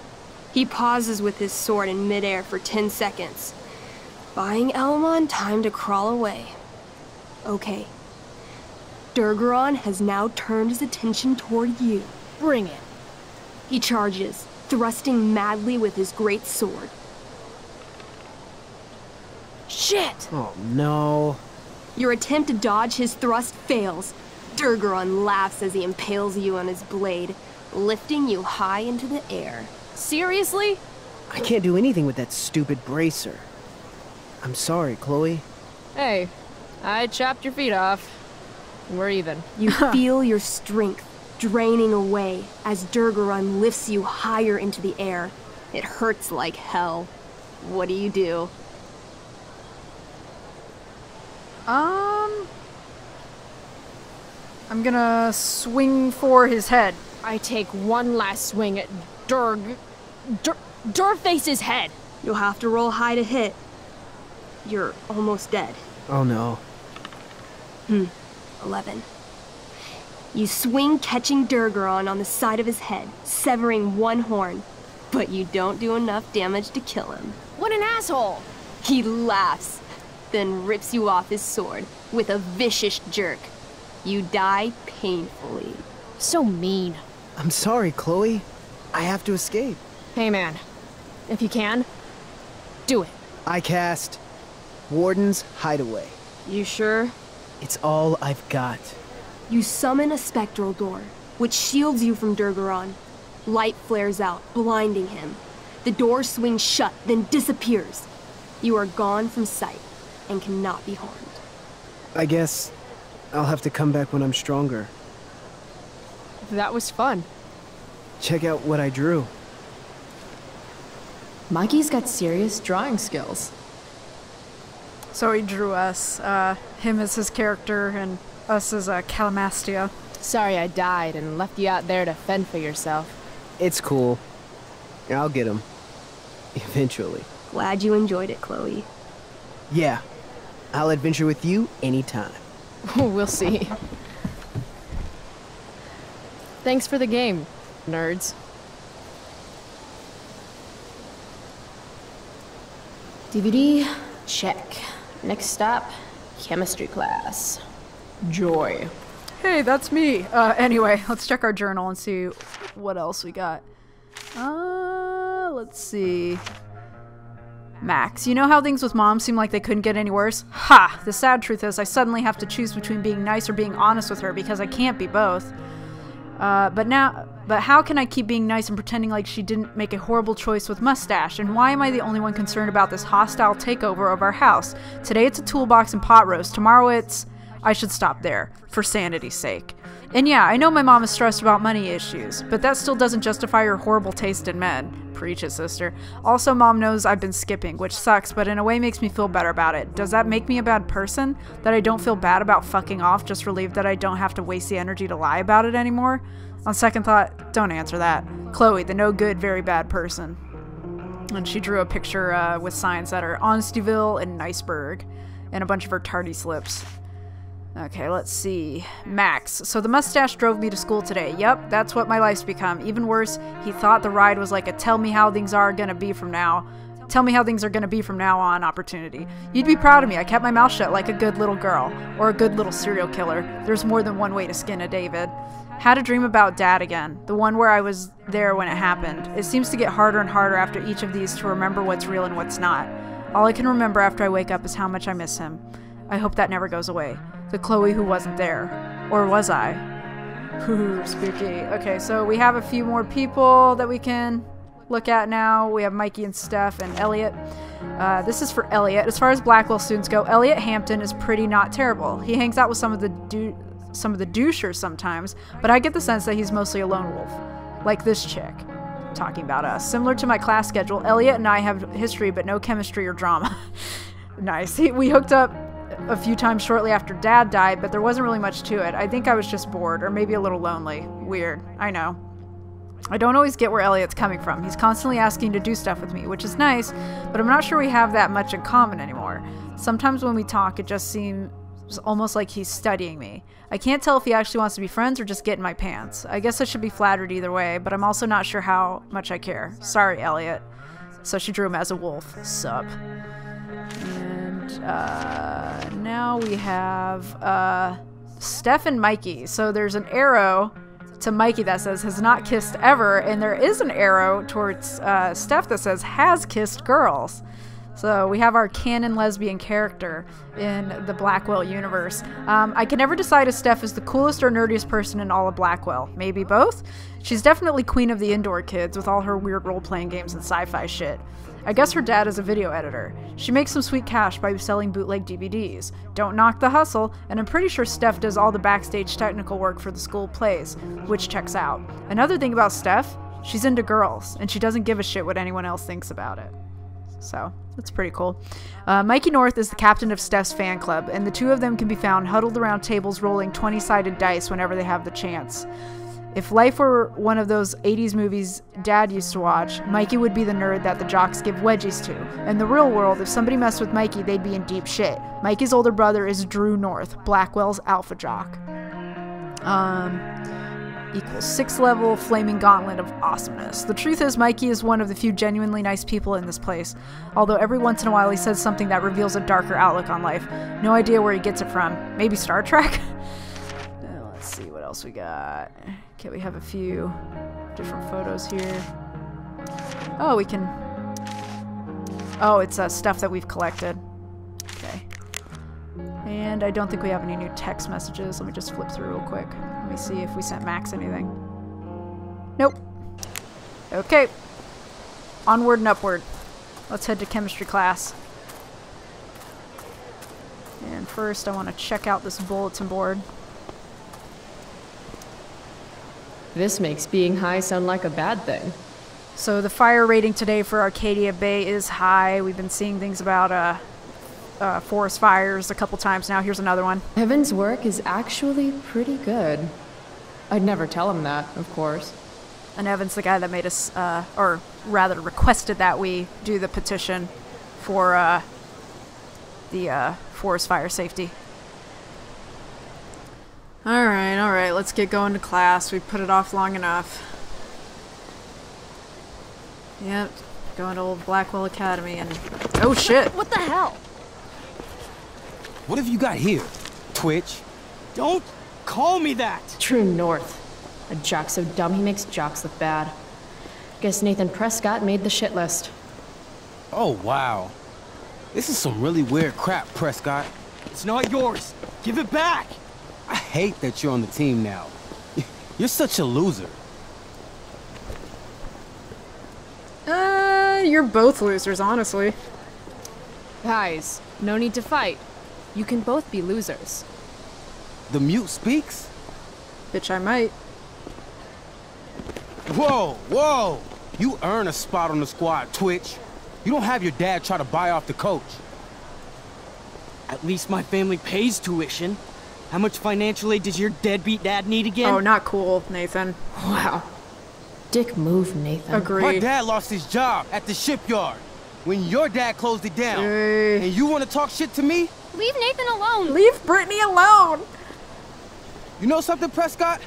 He pauses with his sword in midair for 10 seconds, buying Elmon time to crawl away. Okay. Durgaron has now turned his attention toward you. Bring it. He charges, thrusting madly with his great sword. Shit! Oh no. Your attempt to dodge his thrust fails. Durgaron laughs as he impales you on his blade, lifting you high into the air. Seriously? I can't do anything with that stupid bracer. I'm sorry, Chloe. Hey, I chopped your feet off. We're even. You feel your strength draining away as Durgaron lifts you higher into the air. It hurts like hell. What do? I'm gonna swing for his head. I take one last swing at Durface's head. You'll have to roll high to hit. You're almost dead. Oh no. 11. You swing, catching Durgaron on the side of his head, severing one horn, but you don't do enough damage to kill him. What an asshole! He laughs, then rips you off his sword with a vicious jerk. You die painfully. So mean. I'm sorry, Chloe. I have to escape. Hey man, if you can, do it. I cast Warden's Hideaway. You sure? It's all I've got. You summon a spectral door, which shields you from Durgaron. Light flares out, blinding him. The door swings shut, then disappears. You are gone from sight and cannot be harmed. I guess I'll have to come back when I'm stronger. That was fun. Check out what I drew. Mikey's got serious drawing skills. So he drew us, him as his character and us as Calamastia. Sorry I died and left you out there to fend for yourself. It's cool. I'll get him. Eventually. Glad you enjoyed it, Chloe. Yeah. I'll adventure with you anytime. We'll see. Thanks for the game, nerds. DVD, check. Next stop, chemistry class. Joy. Hey, that's me. Anyway, let's check our journal and see what else we got. Let's see. Max, you know how things with Mom seem like they couldn't get any worse? Ha! The sad truth is I suddenly have to choose between being nice or being honest with her because I can't be both. But how can I keep being nice and pretending like she didn't make a horrible choice with Mustache? And why am I the only one concerned about this hostile takeover of our house? Today it's a toolbox and pot roast. Tomorrow it's... I should stop there, for sanity's sake. And yeah, I know my mom is stressed about money issues, but that still doesn't justify her horrible taste in men. Preach it, sister. Also, Mom knows I've been skipping, which sucks, but in a way makes me feel better about it. Does that make me a bad person? That I don't feel bad about fucking off, just relieved that I don't have to waste the energy to lie about it anymore? On second thought, don't answer that. Chloe, the no good, very bad person. And she drew a picture with signs that are Honestyville and Niceburg, and a bunch of her tardy slips. Okay, let's see. Max. So the mustache drove me to school today. Yep, that's what my life's become. Even worse, he thought the ride was like a tell me how things are gonna be from now. Tell me how things are gonna be from now on opportunity. You'd be proud of me. I kept my mouth shut like a good little girl. Or a good little serial killer. There's more than one way to skin a David. Had a dream about Dad again. The one where I was there when it happened. It seems to get harder and harder after each of these to remember what's real and what's not. All I can remember after I wake up is how much I miss him. I hope that never goes away. The Chloe who wasn't there. Or was I? Ooh, spooky. Okay, so we have a few more people that we can look at now. We have Mikey and Steph and Elliot. This is for Elliot. As far as Blackwell students go, Elliot Hampton is pretty not terrible. He hangs out with some of the douchers sometimes, but I get the sense that he's mostly a lone wolf. Like this chick. Talking about us. Similar to my class schedule, Elliot and I have history but no chemistry or drama. Nice. We hooked up a few times shortly after Dad died, but there wasn't really much to it. I think I was just bored, or maybe a little lonely. Weird. I know. I don't always get where Elliot's coming from. He's constantly asking to do stuff with me, which is nice, but I'm not sure we have that much in common anymore. Sometimes when we talk, it just seems almost like he's studying me. I can't tell if he actually wants to be friends or just get in my pants. I guess I should be flattered either way, but I'm also not sure how much I care. Sorry, Elliot. So she drew him as a wolf. Sup. And now we have Steph and Mikey. So there's an arrow to Mikey that says has not kissed ever, and there is an arrow towards Steph that says has kissed girls. So we have our canon lesbian character in the Blackwell universe. I can never decide if Steph is the coolest or nerdiest person in all of Blackwell. Maybe both? She's definitely queen of the indoor kids with all her weird role-playing games and sci-fi shit. I guess her dad is a video editor. She makes some sweet cash by selling bootleg DVDs. Don't knock the hustle, and I'm pretty sure Steph does all the backstage technical work for the school plays, which checks out. Another thing about Steph, she's into girls, and she doesn't give a shit what anyone else thinks about it. So, that's pretty cool. Mikey North is the captain of Steph's fan club, and the two of them can be found huddled around tables rolling 20-sided dice whenever they have the chance. If life were one of those 80s movies Dad used to watch, Mikey would be the nerd that the jocks give wedgies to. In the real world, if somebody messed with Mikey, they'd be in deep shit. Mikey's older brother is Drew North, Blackwell's alpha jock. Equals 6th level flaming gauntlet of awesomeness. The truth is, Mikey is one of the few genuinely nice people in this place, although every once in a while he says something that reveals a darker outlook on life. No idea where he gets it from. Maybe Star Trek? Let's see what else we got. Okay, we have a few different photos here. Oh, we can... Oh, it's stuff that we've collected. Okay. And I don't think we have any new text messages. Let me just flip through real quick. Let me see if we sent Max anything. Nope. Okay. Onward and upward. Let's head to chemistry class. And first I want to check out this bulletin board. This makes being high sound like a bad thing. So the fire rating today for Arcadia Bay is high. We've been seeing things about forest fires a couple times now. Here's another one. Evan's work is actually pretty good. I'd never tell him that, of course. And Evan's the guy that made us, or rather requested that we do the petition for the forest fire safety. Alright, let's get going to class. We put it off long enough. Yep, going to old Blackwell Academy and... Oh shit! What the hell? What have you got here? Twitch? Don't call me that! True North. A jock so dumb he makes jocks look bad. Guess Nathan Prescott made the shit list. Oh, wow. This is some really weird crap, Prescott. It's not yours. Give it back! I hate that you're on the team now. You're such a loser. You're both losers, honestly. Guys, no need to fight. You can both be losers. The mute speaks? Bitch, I might. Whoa! You earn a spot on the squad, Twitch. You don't have your dad try to buy off the coach. At least my family pays tuition. How much financial aid does your deadbeat dad need again? Oh, not cool, Nathan. Wow. Dick move, Nathan. Agreed. My dad lost his job at the shipyard when your dad closed it down. And you want to talk shit to me? Leave Nathan alone! Leave Brittany alone! You know something, Prescott?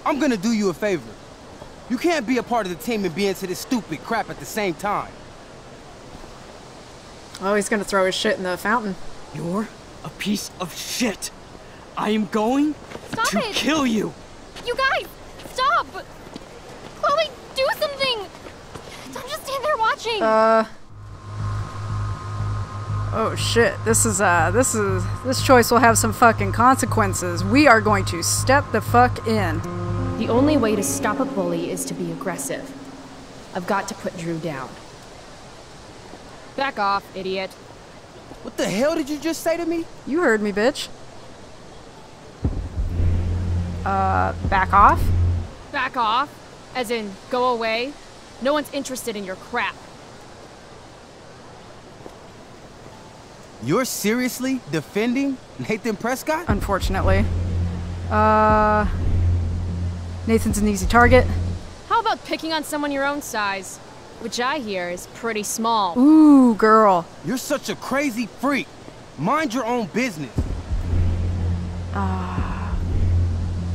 I'm gonna do you a favor. You can't be a part of the team and be into this stupid crap at the same time. Oh, he's gonna throw his shit in the fountain. You're a piece of shit. I am going to kill you. You guys, stop! Chloe, do something! Don't just stand there watching! Oh shit, this choice will have some fucking consequences. We are going to step the fuck in. The only way to stop a bully is to be aggressive. I've got to put Drew down. Back off, idiot. What the hell did you just say to me? You heard me, bitch. Back off? Back off? As in, go away? No one's interested in your crap. You're seriously defending Nathan Prescott? Unfortunately. Nathan's an easy target. How about picking on someone your own size? Which I hear is pretty small. Ooh, girl. You're such a crazy freak. Mind your own business.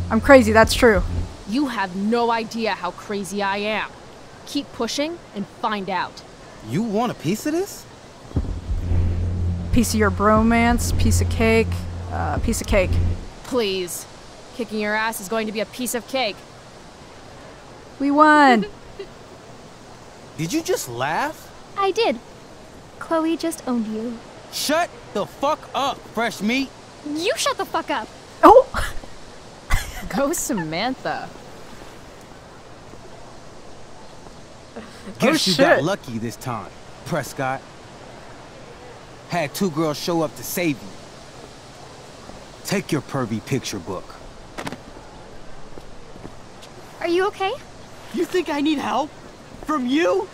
I'm crazy, that's true. You have no idea how crazy I am. Keep pushing and find out. You want a piece of this? Piece of your bromance, piece of cake, piece of cake. Please. Kicking your ass is going to be a piece of cake. We won. Did you just laugh? I did. Chloe just owned you. Shut the fuck up, fresh meat. You shut the fuck up. Oh! Go Samantha. Guess you got lucky this time, Prescott. Had 2 girls show up to save you. Take your pervy picture book. Are you okay? You think I need help? From you?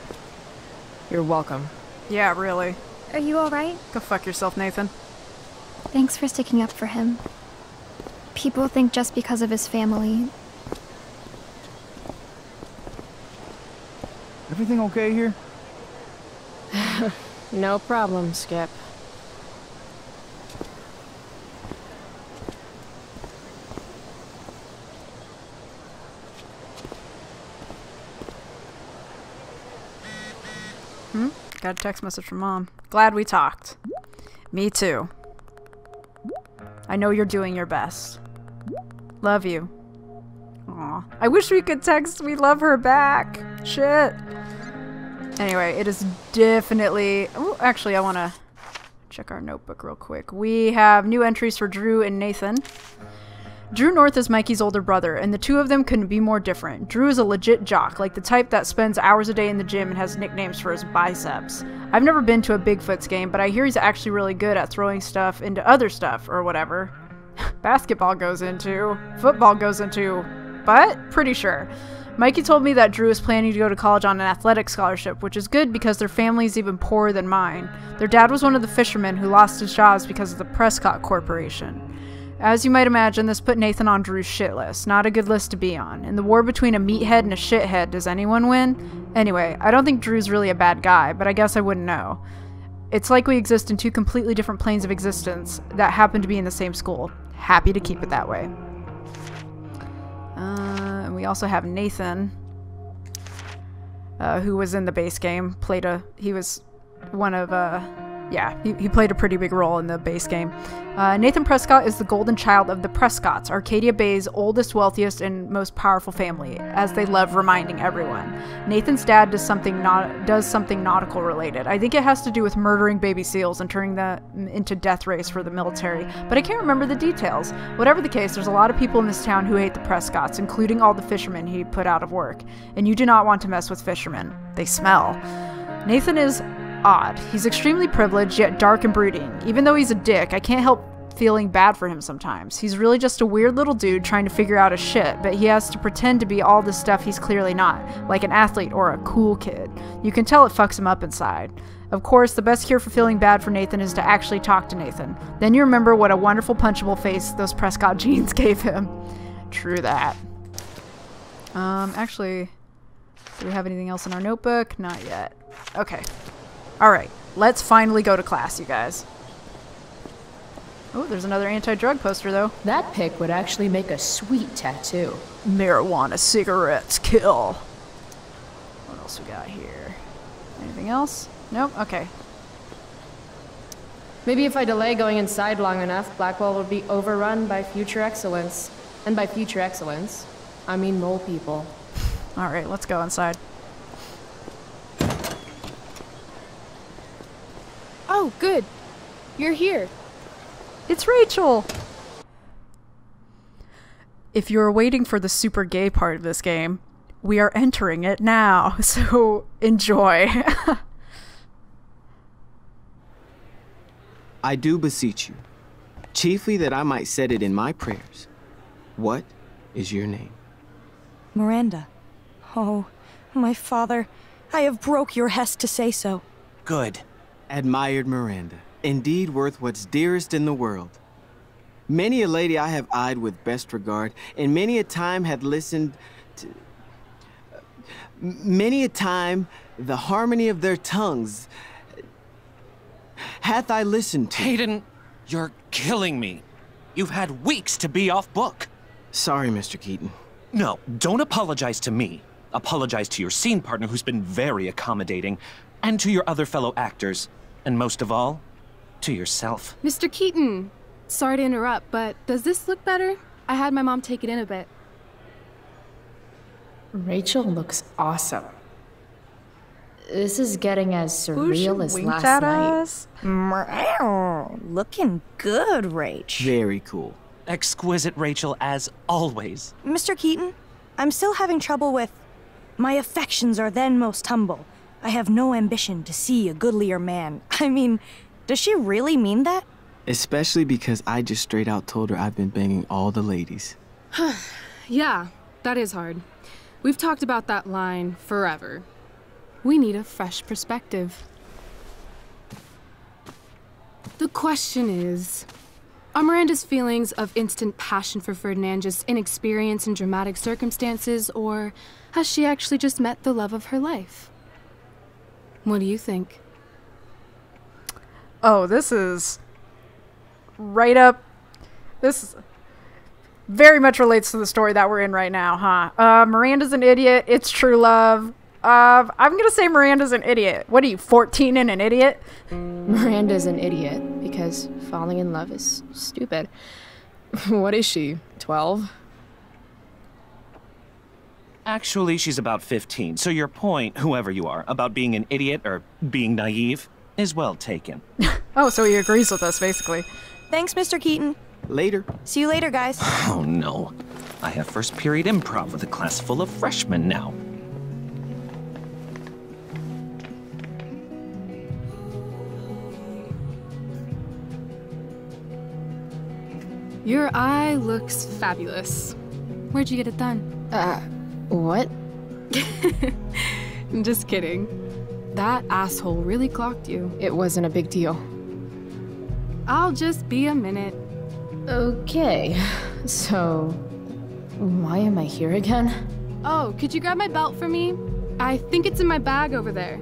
You're welcome. Yeah, really. Are you alright? Go fuck yourself, Nathan. Thanks for sticking up for him. People think just because of his family. Everything okay here? No problem, Skip. Got a text message from Mom. Glad we talked. Me too. I know you're doing your best. Love you. Aw. I wish we could text we love her back. Shit. Anyway, it is definitely... Oh, actually, I want to check our notebook real quick. We have new entries for Drew and Nathan. Drew North is Mikey's older brother, and the two of them couldn't be more different. Drew is a legit jock, like the type that spends hours a day in the gym and has nicknames for his biceps. I've never been to a Bigfoots game, but I hear he's actually really good at throwing stuff into other stuff, or whatever. Basketball goes into, football goes into, but pretty sure. Mikey told me that Drew is planning to go to college on an athletic scholarship, which is good because their family is even poorer than mine. Their dad was one of the fishermen who lost his jobs because of the Prescott Corporation. As you might imagine, this put Nathan on Drew's shit list. Not a good list to be on. In the war between a meathead and a shithead, does anyone win? Anyway, I don't think Drew's really a bad guy, but I guess I wouldn't know. It's like we exist in two completely different planes of existence that happen to be in the same school. Happy to keep it that way. And we also have Nathan, who was in the base game. He was one of, he played a pretty big role in the base game. Nathan Prescott is the golden child of the Prescotts, Arcadia Bay's oldest, wealthiest, and most powerful family, as they love reminding everyone. Nathan's dad does something nautical related. I think it has to do with murdering baby seals and turning them into death rays for the military, but I can't remember the details. Whatever the case, there's a lot of people in this town who hate the Prescotts, including all the fishermen he put out of work. And you do not want to mess with fishermen. They smell. Nathan is odd. He's extremely privileged, yet dark and brooding. Even though he's a dick, I can't help feeling bad for him sometimes. He's really just a weird little dude trying to figure out his shit, but he has to pretend to be all the stuff he's clearly not, like an athlete or a cool kid. You can tell it fucks him up inside. Of course, the best cure for feeling bad for Nathan is to actually talk to Nathan. Then you remember what a wonderful punchable face those Prescott genes gave him. True that. Actually, do we have anything else in our notebook? Not yet. Okay. Alright, let's finally go to class, you guys. Oh, there's another anti-drug poster, though. That pic would actually make a sweet tattoo. Marijuana cigarettes kill. What else we got here? Anything else? Nope, okay. Maybe if I delay going inside long enough, Blackwell will be overrun by future excellence. And by future excellence, I mean mole people. Alright, let's go inside. Oh, good. You're here. It's Rachel! If you're waiting for the super gay part of this game, we are entering it now, so enjoy. I do beseech you, chiefly that I might set it in my prayers. What is your name? Miranda. Oh, my father, I have broke your hest to say so. Good. Admired Miranda, indeed worth what's dearest in the world. Many a lady I have eyed with best regard, and many a time had listened to... many a time the harmony of their tongues hath I listened to. Hayden, you're killing me. You've had weeks to be off book. Sorry, Mr. Keaton. No, don't apologize to me. Apologize to your scene partner who's been very accommodating, and to your other fellow actors. And most of all, to yourself. Mr. Keaton, sorry to interrupt, but does this look better? I had my mom take it in a bit. Rachel looks awesome. This is getting as surreal as last at night. us? Meow. Looking good, Rach. Very cool. Exquisite, Rachel, as always. Mr. Keaton, I'm still having trouble with... My affections are then most humble. I have no ambition to see a goodlier man. I mean, does she really mean that? Especially because I just straight out told her I've been banging all the ladies. Yeah, that is hard. We've talked about that line forever. We need a fresh perspective. The question is, are Miranda's feelings of instant passion for Ferdinand just inexperience in dramatic circumstances, or has she actually just met the love of her life? What do you think? Oh, this is right up. This very much relates to the story that we're in right now, huh? Miranda's an idiot. It's true love. I'm gonna say Miranda's an idiot. What are you, 14 and an idiot? Miranda's an idiot because falling in love is stupid. What is she, 12? Actually, she's about 15, so your point, whoever you are, about being an idiot or being naive is well taken. Oh, so he agrees with us, basically. Thanks, Mr. Keaton. Later. See you later, guys. Oh no. I have first period improv with a class full of freshmen now. Your eye looks fabulous. Where'd you get it done? What? Just kidding. That asshole really clocked you. It wasn't a big deal. I'll just be a minute. Okay, so why am I here again? Oh, could you grab my belt for me? I think it's in my bag over there.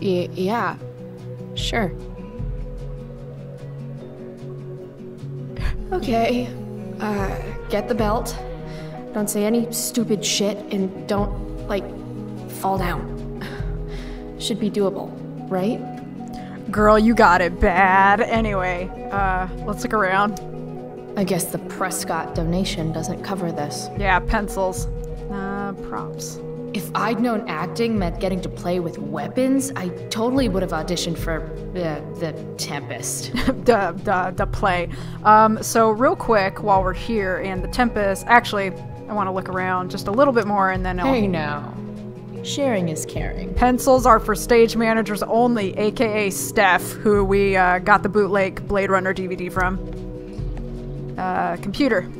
Yeah, sure. Okay, get the belt. Don't say any stupid shit and don't, like, fall down. Should be doable, right? Girl, you got it bad. Anyway, let's look around. I guess the Prescott donation doesn't cover this. Yeah, pencils. Props. If I'd known acting meant getting to play with weapons, I totally would have auditioned for the Tempest. the play. So real quick, while we're here and the Tempest, actually, I want to look around just a little bit more and then I'll... Hey now. Sharing is caring. Pencils are for stage managers only, aka Steph, who we got the bootleg Blade Runner DVD from. Computer.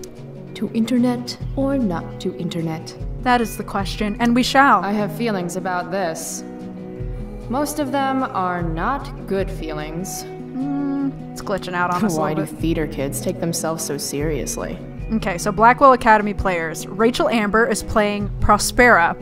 To internet or not to internet? That is the question, and we shall. I have feelings about this. Most of them are not good feelings. It's glitching out on us. Why do theater kids take themselves so seriously? Okay, so Blackwell Academy players. Rachel Amber is playing Prospera.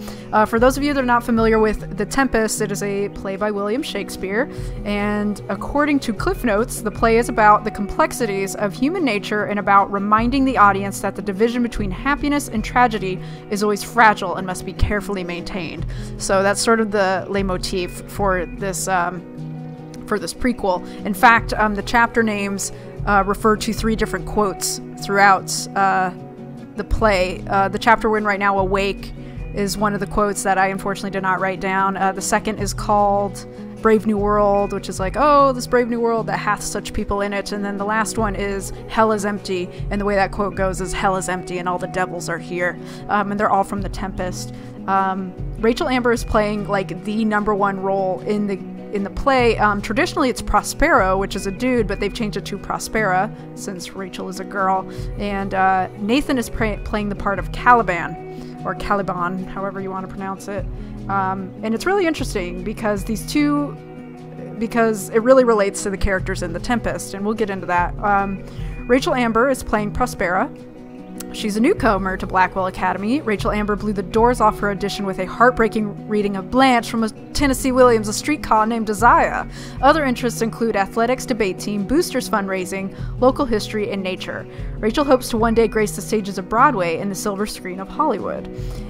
For those of you that are not familiar with The Tempest, it is a play by William Shakespeare, and according to Cliff Notes, the play is about the complexities of human nature and about reminding the audience that the division between happiness and tragedy is always fragile and must be carefully maintained. So that's sort of the leitmotif for this prequel. In fact, the chapter names refer to 3 different quotes throughout the play. The chapter we're in right now, Awake, is one of the quotes that I unfortunately did not write down. The second is called Brave New World, which is like, oh, this brave new world that hath such people in it. And then the last one is Hell is empty, and the way that quote goes is Hell is empty and all the devils are here. And they're all from The Tempest. Rachel Amber is playing like the #1 role in the play. Traditionally it's Prospero, which is a dude, but they've changed it to Prospera since Rachel is a girl. And Nathan is playing the part of Caliban, or Caliban, however you want to pronounce it. And it's really interesting because because it really relates to the characters in The Tempest, and we'll get into that. Rachel Amber is playing Prospera. She's a newcomer to Blackwell Academy. Rachel Amber blew the doors off her audition with a heartbreaking reading of Blanche from a Tennessee Williams, a streetcar named Desire. Other interests include athletics, debate team, boosters fundraising, local history, and nature. Rachel hopes to one day grace the stages of Broadway and the silver screen of Hollywood.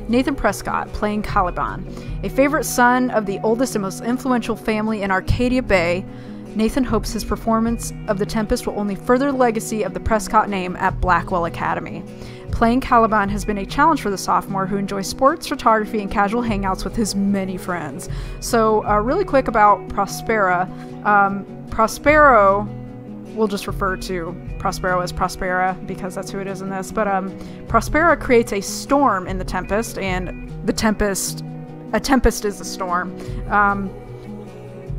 Nathan Prescott, playing Caliban, a favorite son of the oldest and most influential family in Arcadia Bay. Nathan hopes his performance of The Tempest will only further the legacy of the Prescott name at Blackwell Academy. Playing Caliban has been a challenge for the sophomore, who enjoys sports, photography, and casual hangouts with his many friends. So, really quick about Prospera. Prospero, we'll just refer to Prospero as Prospera because that's who it is in this. But Prospera creates a storm in The Tempest, and a tempest is a storm.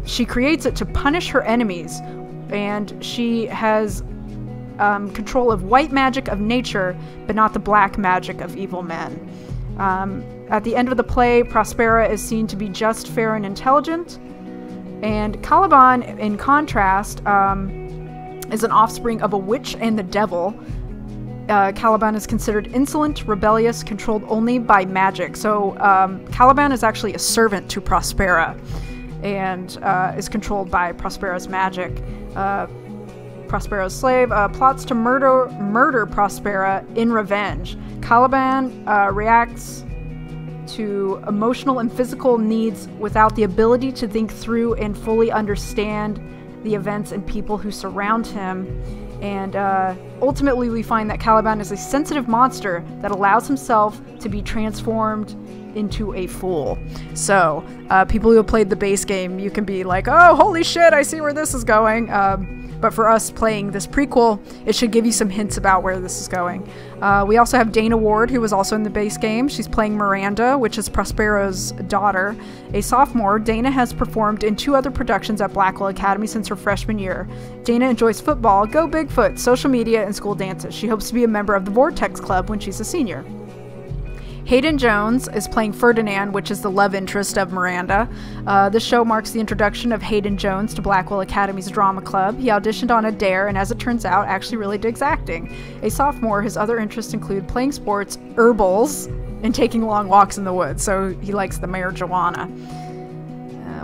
She creates it to punish her enemies, and she has control of white magic of nature, but not the black magic of evil men. At the end of the play, Prospera is seen to be just, fair, and intelligent. And Caliban, in contrast, is an offspring of a witch and the devil. Caliban is considered insolent, rebellious, controlled only by magic. So Caliban is actually a servant to Prospera, and is controlled by Prospera's magic. Prospera's slave plots to murder Prospera in revenge. Caliban reacts to emotional and physical needs without the ability to think through and fully understand the events and people who surround him. And ultimately we find that Caliban is a sensitive monster that allows himself to be transformed into a fool. So people who have played the base game, you can be like, oh, holy shit, I see where this is going. But for us playing this prequel, it should give you some hints about where this is going. We also have Dana Ward, who was also in the base game. She's playing Miranda, which is Prospero's daughter. A sophomore, Dana has performed in 2 other productions at Blackwell Academy since her freshman year. Dana enjoys football, Go Bigfoot, social media, and school dances. She hopes to be a member of the Vortex Club when she's a senior. Hayden Jones is playing Ferdinand, which is the love interest of Miranda. This show marks the introduction of Hayden Jones to Blackwell Academy's drama club. He auditioned on a dare, and as it turns out, actually really digs acting. A sophomore, his other interests include playing sports, herbals, and taking long walks in the woods, so he likes the marijuana.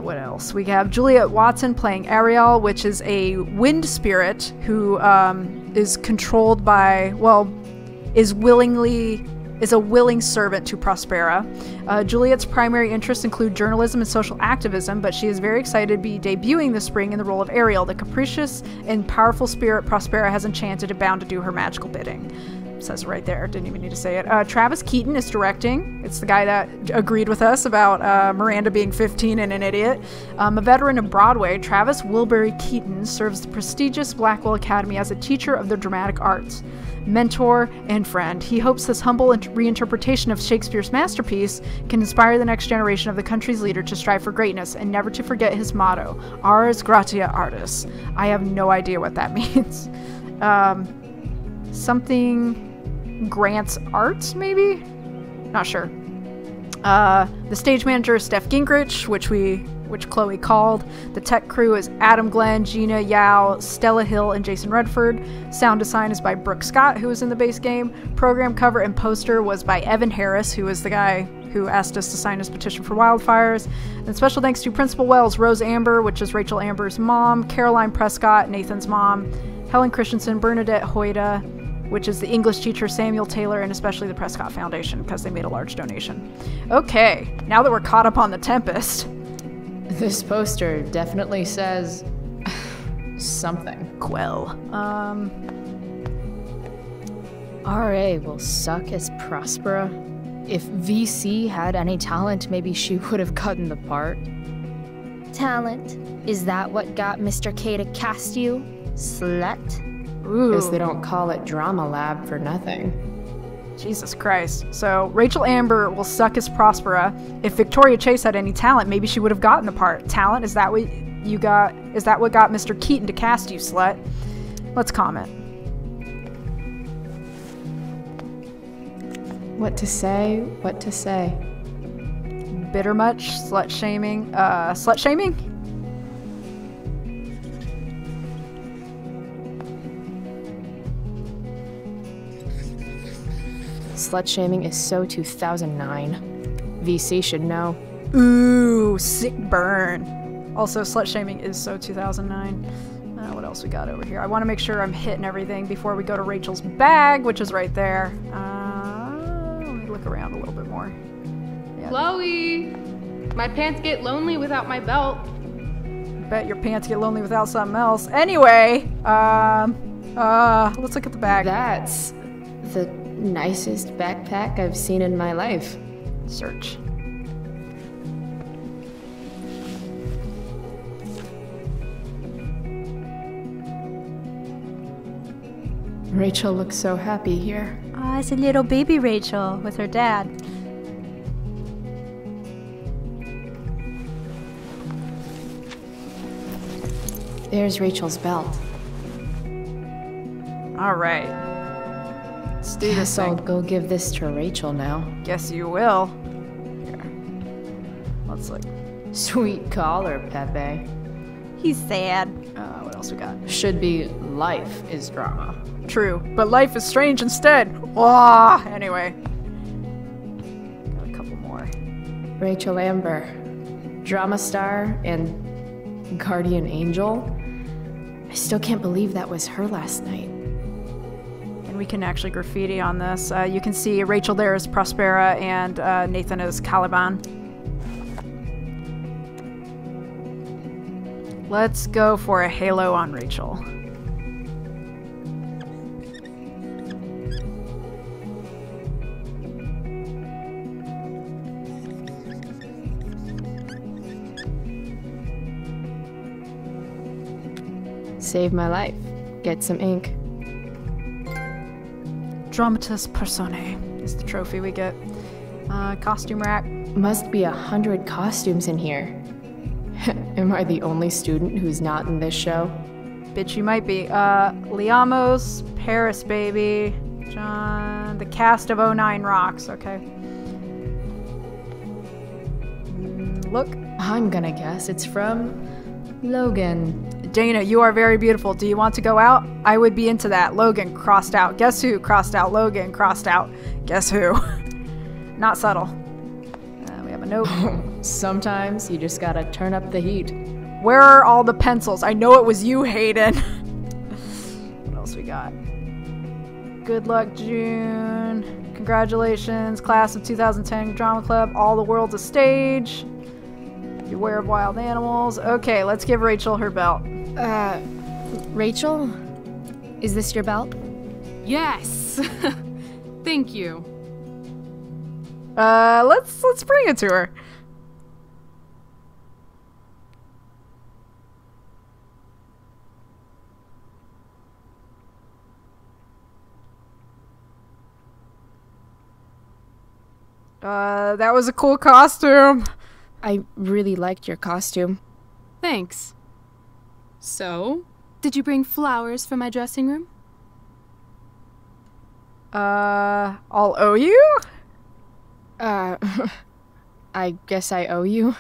What else? We have Juliet Watson playing Ariel, which is a wind spirit who is controlled by, well, is a willing servant to Prospera. Juliet's primary interests include journalism and social activism, but she is very excited to be debuting this spring in the role of Ariel, the capricious and powerful spirit Prospera has enchanted and bound to do her magical bidding. It says it right there, didn't even need to say it. Travis Keaton is directing. It's the guy that agreed with us about Miranda being 15 and an idiot. A veteran of Broadway, Travis Wilbury Keaton serves the prestigious Blackwell Academy as a teacher of the dramatic arts, mentor, and friend. He hopes this humble reinterpretation of Shakespeare's masterpiece can inspire the next generation of the country's leader to strive for greatness and never to forget his motto, Ars Gratia Artis. I have no idea what that means. Something grants art, maybe? Not sure. The stage manager is Steph Gingrich, which Chloe called. The tech crew is Adam Glenn, Gina Yao, Stella Hill, and Jason Redford. Sound design is by Brooke Scott, who was in the base game. Program cover and poster was by Evan Harris, who was the guy who asked us to sign his petition for wildfires. And special thanks to Principal Wells, Rose Amber, which is Rachel Amber's mom, Caroline Prescott, Nathan's mom, Helen Christensen, Bernadette Hoyda, which is the English teacher Samuel Taylor, and especially the Prescott Foundation, because they made a large donation. Okay, now that we're caught up on The Tempest. This poster definitely says something. Quell. RA will suck as Prospera. If VC had any talent, maybe she would have gotten the part. Talent? Is that what got Mr. K to cast you, slut? Ooh. Guess they don't call it Drama Lab for nothing. Jesus Christ. So, Rachel Amber will suck as Prospera. If Victoria Chase had any talent, maybe she would have gotten the part. Talent? Is that what you got? Is that what got Mr. Keaton to cast you, slut? Let's comment. What to say? What to say? Bitter much? Slut shaming? Slut shaming? Slut-shaming is so 2009. VC should know. Ooh, sick burn. Also, slut-shaming is so 2009. What else we got over here? I want to make sure I'm hitting everything before we go to Rachel's bag, which is right there. Let me look around a little bit more. Yeah. Chloe! My pants get lonely without my belt. Bet your pants get lonely without something else. Anyway, let's look at the bag. That's the nicest backpack I've seen in my life. Search. Rachel looks so happy here. Ah, it's a little baby Rachel with her dad. There's Rachel's belt. All right. Let's do this Guess I'll thing. go give this to Rachel now. Guess you will. Here. Let's look. Sweet collar, Pepe. He's sad. What else we got? Should be life is drama. True, but life is strange instead. Wah! Anyway. Got a couple more. Rachel Amber. Drama star and guardian angel. I still can't believe that was her last night. And we can actually graffiti on this. You can see Rachel there is Prospera and Nathan is Caliban. Let's go for a halo on Rachel. Save my life. Get some ink. Dramatis Personae is the trophy we get. Costume rack. Must be 100 costumes in here. Am I the only student who's not in this show? Bitch, you might be. Liamos, Paris Baby, John, the cast of 09 Rocks, okay. Look. I'm gonna guess it's from Logan. Dana, you are very beautiful. Do you want to go out? I would be into that. Logan, crossed out. Guess who? Crossed out. Logan, crossed out. Guess who? Not subtle. We have a note. Sometimes you just gotta turn up the heat. Where are all the pencils? I know it was you, Hayden. What else we got? Good luck, June. Congratulations, class of 2010 Drama Club. All the world's a stage. Beware of wild animals. Okay, let's give Rachel her belt. Rachel? Is this your belt? Yes! Thank you. Let's bring it to her. That was a cool costume. I really liked your costume. Thanks. So, did you bring flowers for my dressing room? I'll owe you? I guess I owe you.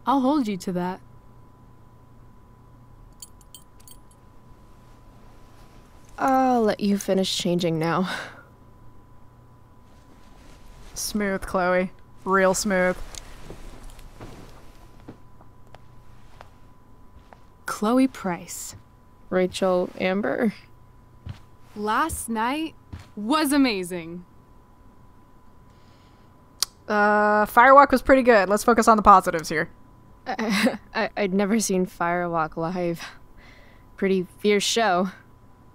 I'll hold you to that. I'll let you finish changing now. Smooth, Chloe. Real smooth. Chloe Price. Rachel Amber. Last night was amazing. Firewalk was pretty good. Let's focus on the positives here. I'd never seen Firewalk live. Pretty fierce show.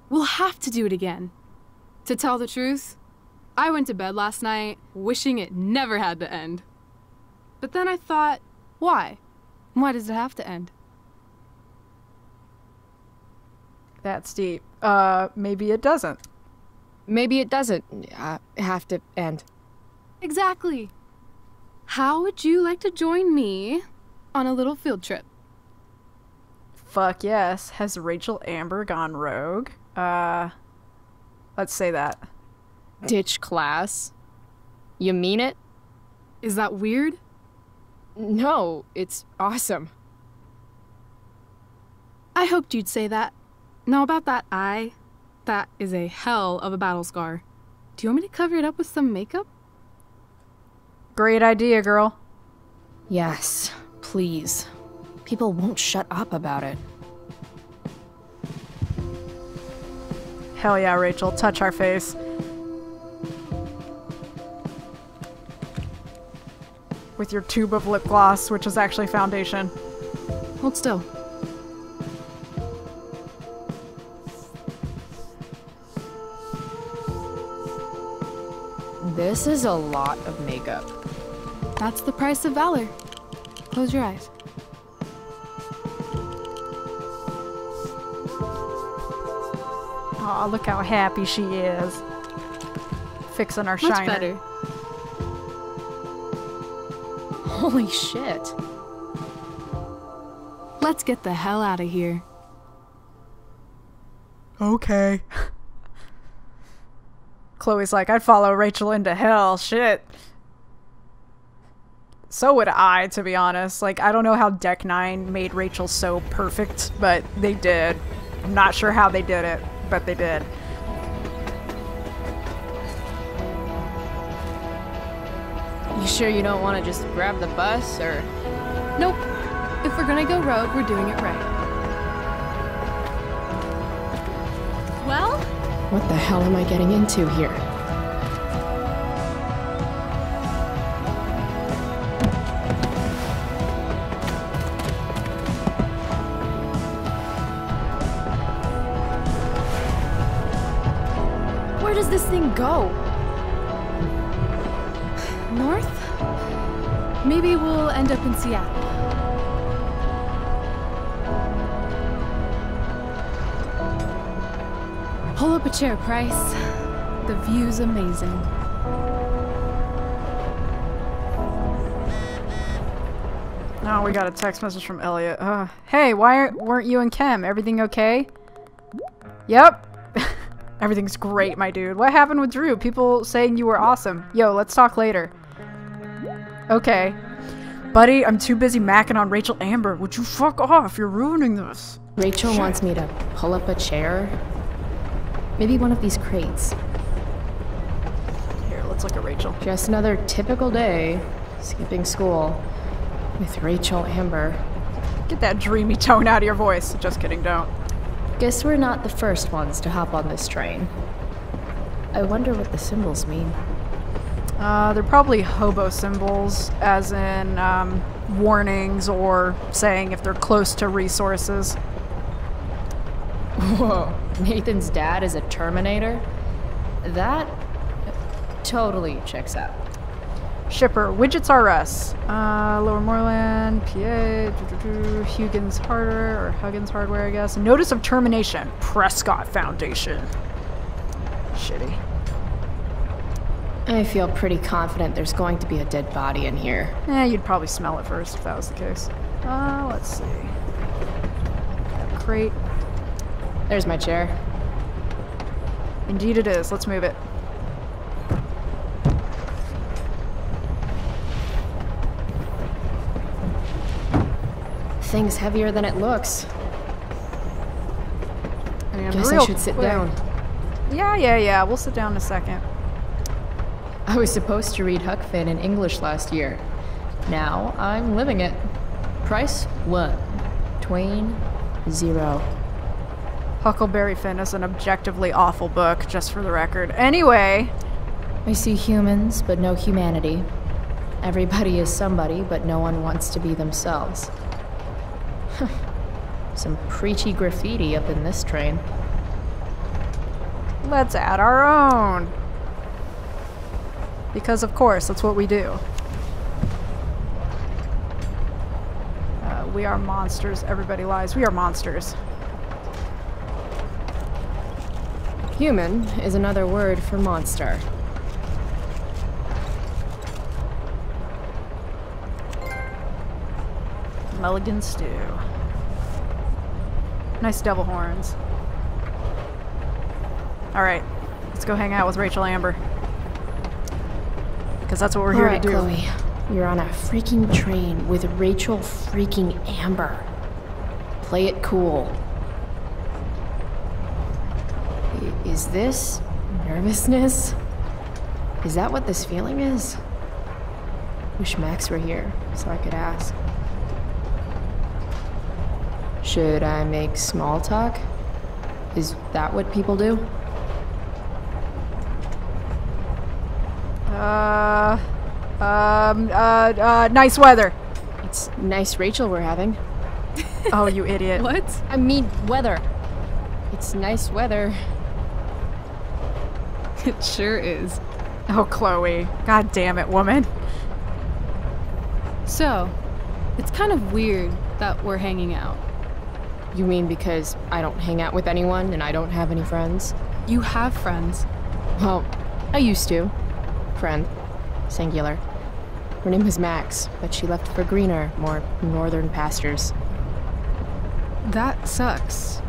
We'll have to do it again. To tell the truth, I went to bed last night wishing it never had to end. But then I thought, why? Why does it have to end? That's deep. Maybe it doesn't. Maybe it doesn't have to end. Exactly. How would you like to join me on a little field trip? Fuck yes. Has Rachel Amber gone rogue? Let's say that. Ditch class? You mean it? Is that weird? No, it's awesome. I hoped you'd say that. Now about that eye, that is a hell of a battle scar. Do you want me to cover it up with some makeup? Great idea, girl. Yes, please. People won't shut up about it. Hell yeah, Rachel. Touch our face. With your tube of lip gloss, which is actually foundation. hold still. This is a lot of makeup. That's the price of valor. Close your eyes. Oh, look how happy she is. Fixing our shiner. Much better. Holy shit. Let's get the hell out of here. Okay. Chloe's like, I'd follow Rachel into hell. Shit. So would I, to be honest. Like, I don't know how Deck 9 made Rachel so perfect, but they did. I'm not sure how they did it, but they did. You sure you don't want to just grab the bus, or...? Nope. If we're gonna go rogue, we're doing it right. Well? What the hell am I getting into here? Where does this thing go? North? Maybe we'll end up in Seattle. Pull up a chair, Price. The view's amazing. Oh, we got a text message from Elliot. Hey, why weren't you and Kem? Everything okay? Yep. Everything's great, my dude. What happened with Drew? People saying you were awesome. Yo, let's talk later. Okay. Buddy, I'm too busy macking on Rachel Amber. Would you fuck off? You're ruining this. Rachel wants me to pull up a chair. Maybe one of these crates. Here, let's look at Rachel. Just another typical day, skipping school, with Rachel Amber. Get that dreamy tone out of your voice. Just kidding, don't. Guess we're not the first ones to hop on this train. I wonder what the symbols mean. They're probably hobo symbols, as in, warnings or saying if they're close to resources. Whoa, Nathan's dad is a Terminator? That totally checks out. Shipper, Widgets R Us, Lower Moreland, PA, Huggins Hardware, or Huggins Hardware, I guess. Notice of termination, Prescott Foundation. Shitty. I feel pretty confident there's going to be a dead body in here. You'd probably smell it first if that was the case. Let's see. Got a crate. There's my chair. Indeed it is. Let's move it. Thing's heavier than it looks. And guess I should sit down. Yeah. We'll sit down in a second. I was supposed to read Huck Finn in English last year. Now I'm living it. Price 1. Twain 0. Huckleberry Finn is an objectively awful book, just for the record. Anyway. I see humans, but no humanity. Everybody is somebody, but no one wants to be themselves. Some preachy graffiti up in this train. Let's add our own. Because of course, that's what we do. We are monsters. Everybody lies. We are monsters. Human is another word for monster. Mulligan stew. Nice devil horns. Alright, let's go hang out with Rachel Amber. Because that's what we're here to do. Chloe. You're on a freaking train with Rachel freaking Amber. Play it cool. Is this nervousness? Is that what this feeling is? Wish Max were here so I could ask. Should I make small talk? Is that what people do? Nice weather. It's nice Rachel we're having. Oh, you idiot. What? I mean, weather. It's nice weather. It sure is. Oh, Chloe. God damn it, woman. So, it's kind of weird that we're hanging out. You mean because I don't hang out with anyone and I don't have any friends? You have friends. Well, I used to. Friend. Singular. Her name was Max, but she left for greener, more northern pastures. That sucks.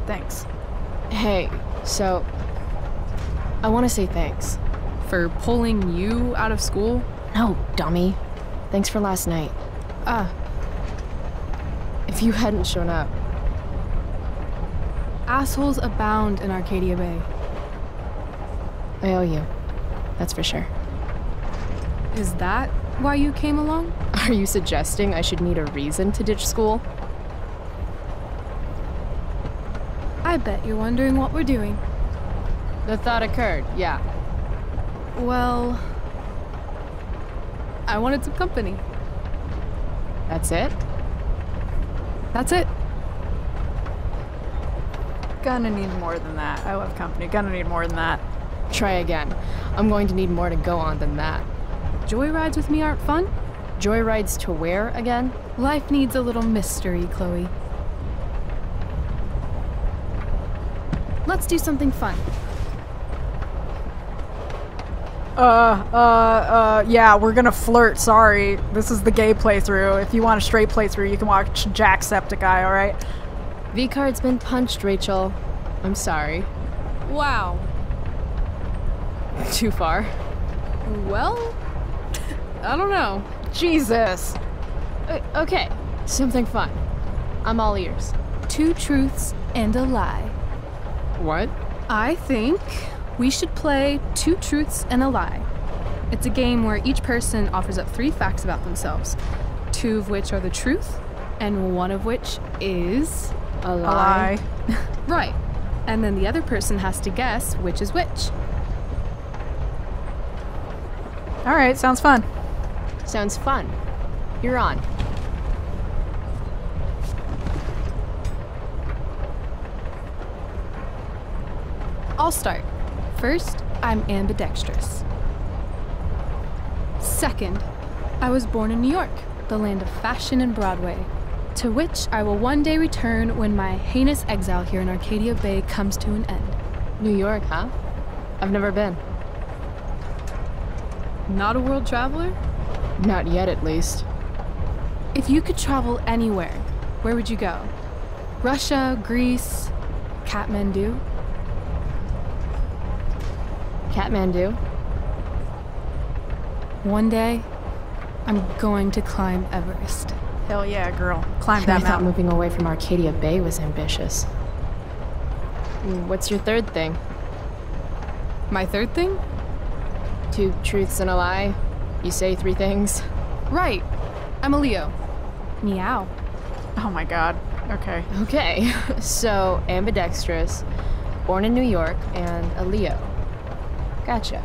Thanks. Hey, so... I want to say thanks. For pulling you out of school? No, dummy. Thanks for last night. If you hadn't shown up... Assholes abound in Arcadia Bay. I owe you. That's for sure. Is that why you came along? Are you suggesting I should need a reason to ditch school? I bet you're wondering what we're doing. The thought occurred, yeah. Well... I wanted some company. That's it? That's it. Gonna need more than that. I love company. Gonna need more than that. Try again. I'm going to need more to go on than that. Joyrides with me aren't fun? Joyrides to where again? Life needs a little mystery, Chloe. Let's do something fun. Yeah, we're gonna flirt, sorry. This is the gay playthrough. If you want a straight playthrough, you can watch Jacksepticeye, alright? V-card's been punched, Rachel. I'm sorry. Wow. Too far? Well, I don't know. Jesus. Okay, something fun. I'm all ears. 2 truths and a lie. What? I think we should play 2 truths and a lie. It's a game where each person offers up 3 facts about themselves, 2 of which are the truth, and 1 of which is... a lie. Right. And then the other person has to guess which is which. Alright, sounds fun. Sounds fun. You're on. I'll start. First, I'm ambidextrous. Second, I was born in New York, the land of fashion and Broadway, to which I will one day return when my heinous exile here in Arcadia Bay comes to an end. New York, huh? I've never been. Not a world traveler? Not yet, at least. If you could travel anywhere, where would you go? Russia, Greece, Kathmandu? Kathmandu? One day, I'm going to climb Everest. Hell yeah, girl. Climb I that thought mountain. moving away from Arcadia Bay was ambitious. What's your third thing? My third thing? 2 truths and a lie? You say 3 things? Right. I'm a Leo. Meow. Oh my god. Okay. Okay. So, ambidextrous, born in New York, and a Leo. Gotcha.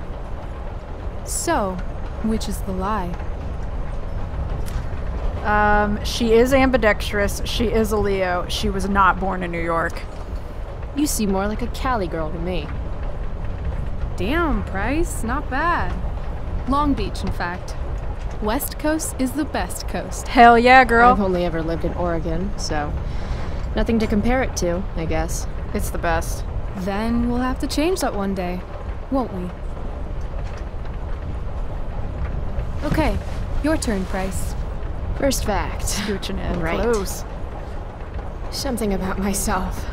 So, which is the lie? She is ambidextrous. She is a Leo. She was not born in New York. You seem more like a Cali girl to me. Damn, Price. Not bad. Long Beach, in fact. West Coast is the best coast. Hell yeah, girl. I've only ever lived in Oregon, so nothing to compare it to, I guess. It's the best. Then we'll have to change that one day, won't we? Okay, your turn, Price. First fact. Scooching in right. close. Something about myself.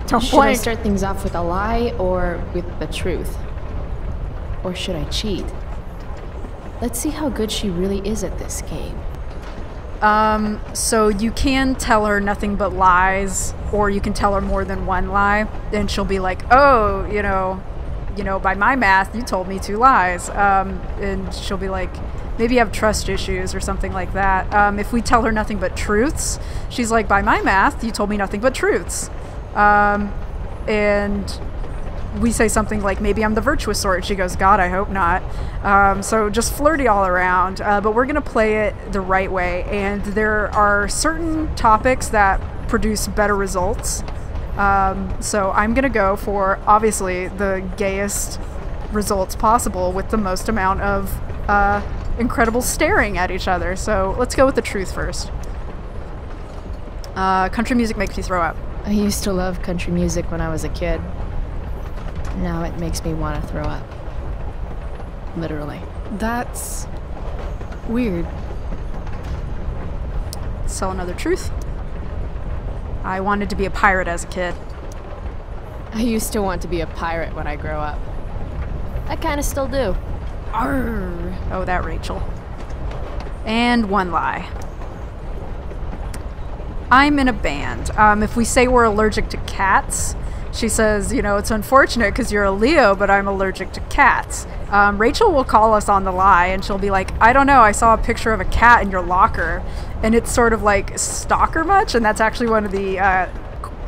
Don't Should I blink. start things off with a lie or with the truth? Or should I cheat? Let's see how good she really is at this game. So you can tell her nothing but lies, or you can tell her more than one lie, and she'll be like, oh, you know, by my math, you told me 2 lies. And she'll be like, maybe you have trust issues or something like that. If we tell her nothing but truths, she's like, by my math, you told me nothing but truths. And we say something like, maybe I'm the virtuous sort. She goes, God, I hope not. So just flirty all around. But we're going to play it the right way. And there are certain topics that produce better results. So I'm going to go for, obviously, the gayest results possible with the most amount of incredible staring at each other. So let's go with the truth first. Country music makes me throw up. I used to love country music when I was a kid. Now it makes me want to throw up. Literally. That's weird. So another truth. I wanted to be a pirate as a kid. I used to want to be a pirate when I grow up. I kind of still do. Arr. Oh, that Rachel. And one lie. I'm in a band. If we say we're allergic to cats, she says, you know, it's unfortunate because you're a Leo, but I'm allergic to cats. Rachel will call us on the lie, and she'll be like, I don't know, I saw a picture of a cat in your locker. And it's sort of like stalker much, and that's actually one of the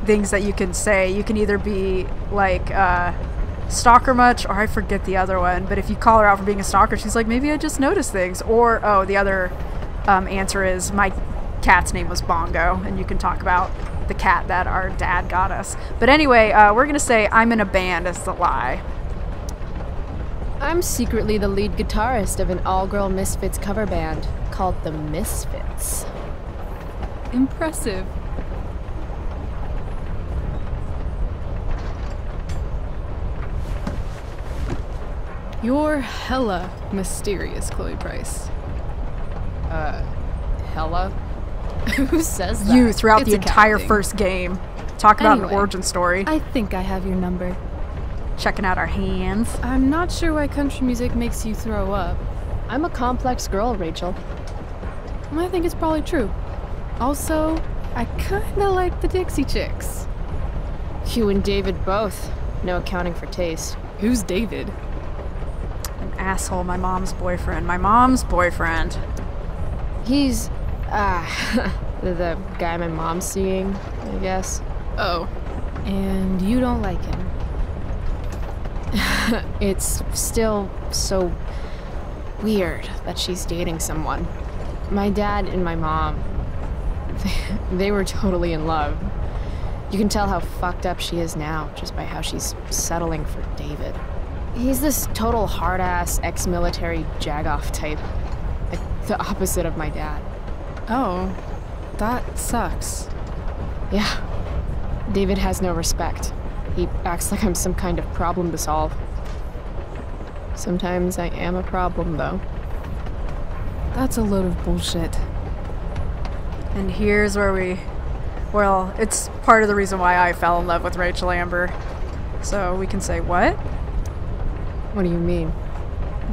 things that you can say. You can either be like stalker much, or I forget the other one, but if you call her out for being a stalker, she's like, maybe I just noticed things. Or, oh, the other answer is, my cat's name was Bongo, and you can talk about the cat that our dad got us. But anyway, we're gonna say I'm in a band as the lie. I'm secretly the lead guitarist of an all-girl Misfits cover band called the Misfits. Impressive. You're hella mysterious, Chloe Price. Hella? Who says that? You throughout It's the a cat entire thing. first game. Talk about Anyway, an origin story. I think I have your number. Checking out our hands. I'm not sure why country music makes you throw up. I'm a complex girl, Rachel. I think it's probably true. Also, I kinda like the Dixie Chicks. You and David both. No accounting for taste. Who's David? An asshole, my mom's boyfriend. My mom's boyfriend. He's, the guy my mom's seeing, I guess. Oh, and you don't like him. It's still so weird that she's dating someone. My dad and my mom, they were totally in love. You can tell how fucked up she is now just by how she's settling for David. He's this total hard-ass ex-military jagoff type. Like the opposite of my dad. Oh, that sucks. Yeah. David has no respect. He acts like I'm some kind of problem to solve. Sometimes I am a problem, though. That's a load of bullshit. And here's where well, it's part of the reason why I fell in love with Rachel Amber. So we can say what? What do you mean?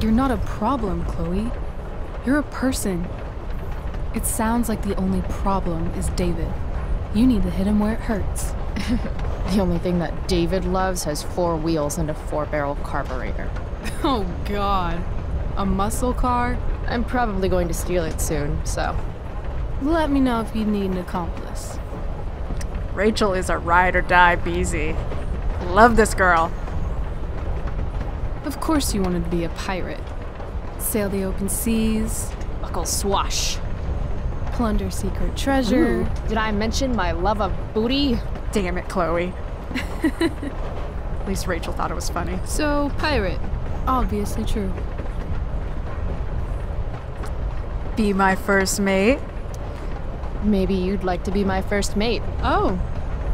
You're not a problem, Chloe. You're a person. It sounds like the only problem is David. You need to hit him where it hurts. The only thing that David loves has 4 wheels and a 4-barrel carburetor. Oh god. A muscle car? I'm probably going to steal it soon, so... Let me know if you need an accomplice. Rachel is a ride or die BZ. Love this girl. Of course you wanted to be a pirate. Sail the open seas. Buckle swash. Plunder secret treasure. Ooh, did I mention my love of booty? Damn it, Chloe. At least Rachel thought it was funny. So, pirate. Obviously true. Be my first mate. Maybe you'd like to be my first mate. Oh,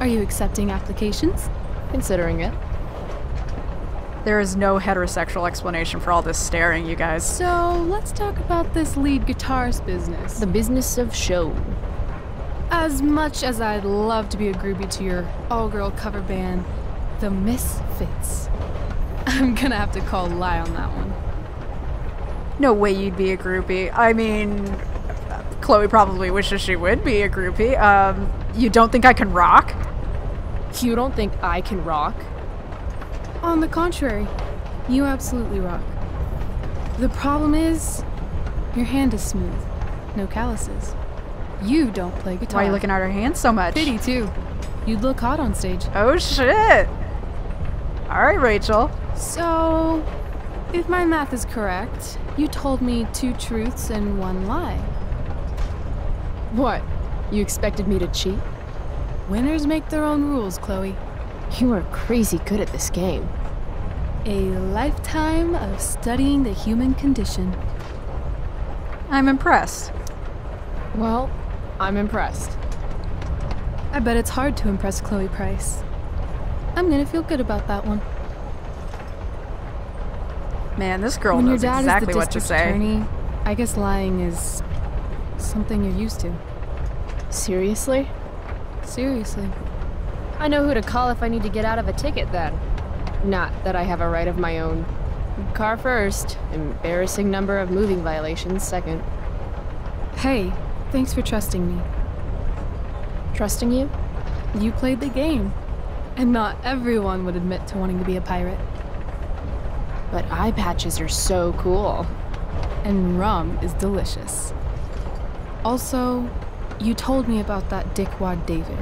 are you accepting applications? Considering it. There is no heterosexual explanation for all this staring, you guys. So, let's talk about this lead guitarist business. The business of show. As much as I'd love to be a groupie to your all-girl cover band, the Misfits, I'm gonna have to call a lie on that one. No way you'd be a groupie. I mean, Chloe probably wishes she would be a groupie. You don't think I can rock? You don't think I can rock? On the contrary, you absolutely rock. The problem is, your hand is smooth, no calluses. You don't play guitar. Why are you looking at her hands so much? Pity too. You'd look hot on stage. Oh shit! Alright, Rachel. So, if my math is correct, you told me 2 truths and 1 lie. What? You expected me to cheat? Winners make their own rules, Chloe. You are crazy good at this game. A lifetime of studying the human condition. I'm impressed. Well, I'm impressed. I bet it's hard to impress Chloe Price. I'm gonna feel good about that one. Man, this girl when knows your dad exactly is the what to district say. attorney, I guess lying is something you're used to. Seriously? Seriously. I know who to call if I need to get out of a ticket then. Not that I have a right of my own. Car first, embarrassing number of moving violations second. Hey, thanks for trusting me. Trusting you? You played the game. And not everyone would admit to wanting to be a pirate. But eye patches are so cool. And rum is delicious. Also, you told me about that dickwad David.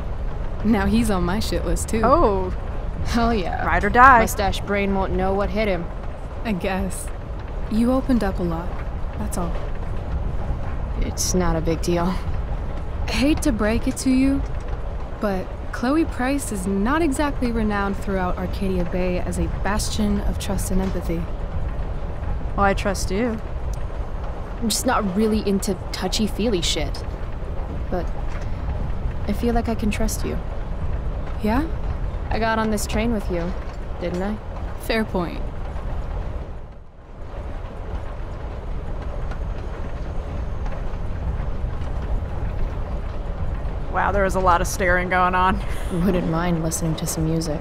Now he's on my shit list too. Oh. Hell yeah. Ride or die. Mustache brain won't know what hit him. I guess. You opened up a lot. That's all. It's not a big deal. Hate to break it to you, but Chloe Price is not exactly renowned throughout Arcadia Bay as a bastion of trust and empathy. Well, I trust you. I'm just not really into touchy-feely shit. But I feel like I can trust you. Yeah? I got on this train with you, didn't I? Fair point. Wow, there was a lot of staring going on. Wouldn't mind listening to some music.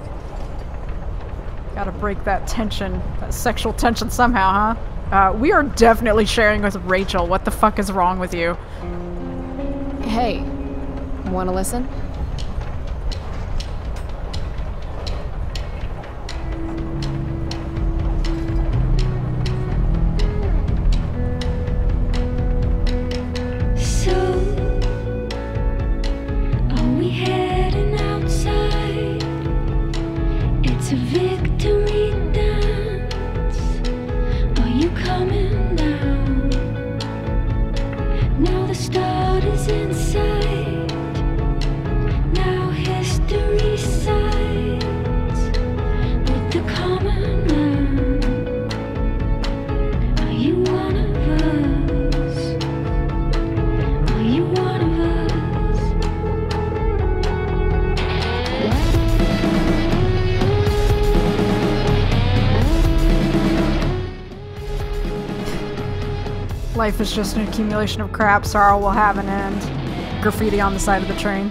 Gotta break that tension, that sexual tension somehow, huh? We are definitely sharing with Rachel. What the fuck is wrong with you? Hey, wanna listen? Life is just an accumulation of crap. Sorrow will have an end. Graffiti on the side of the train.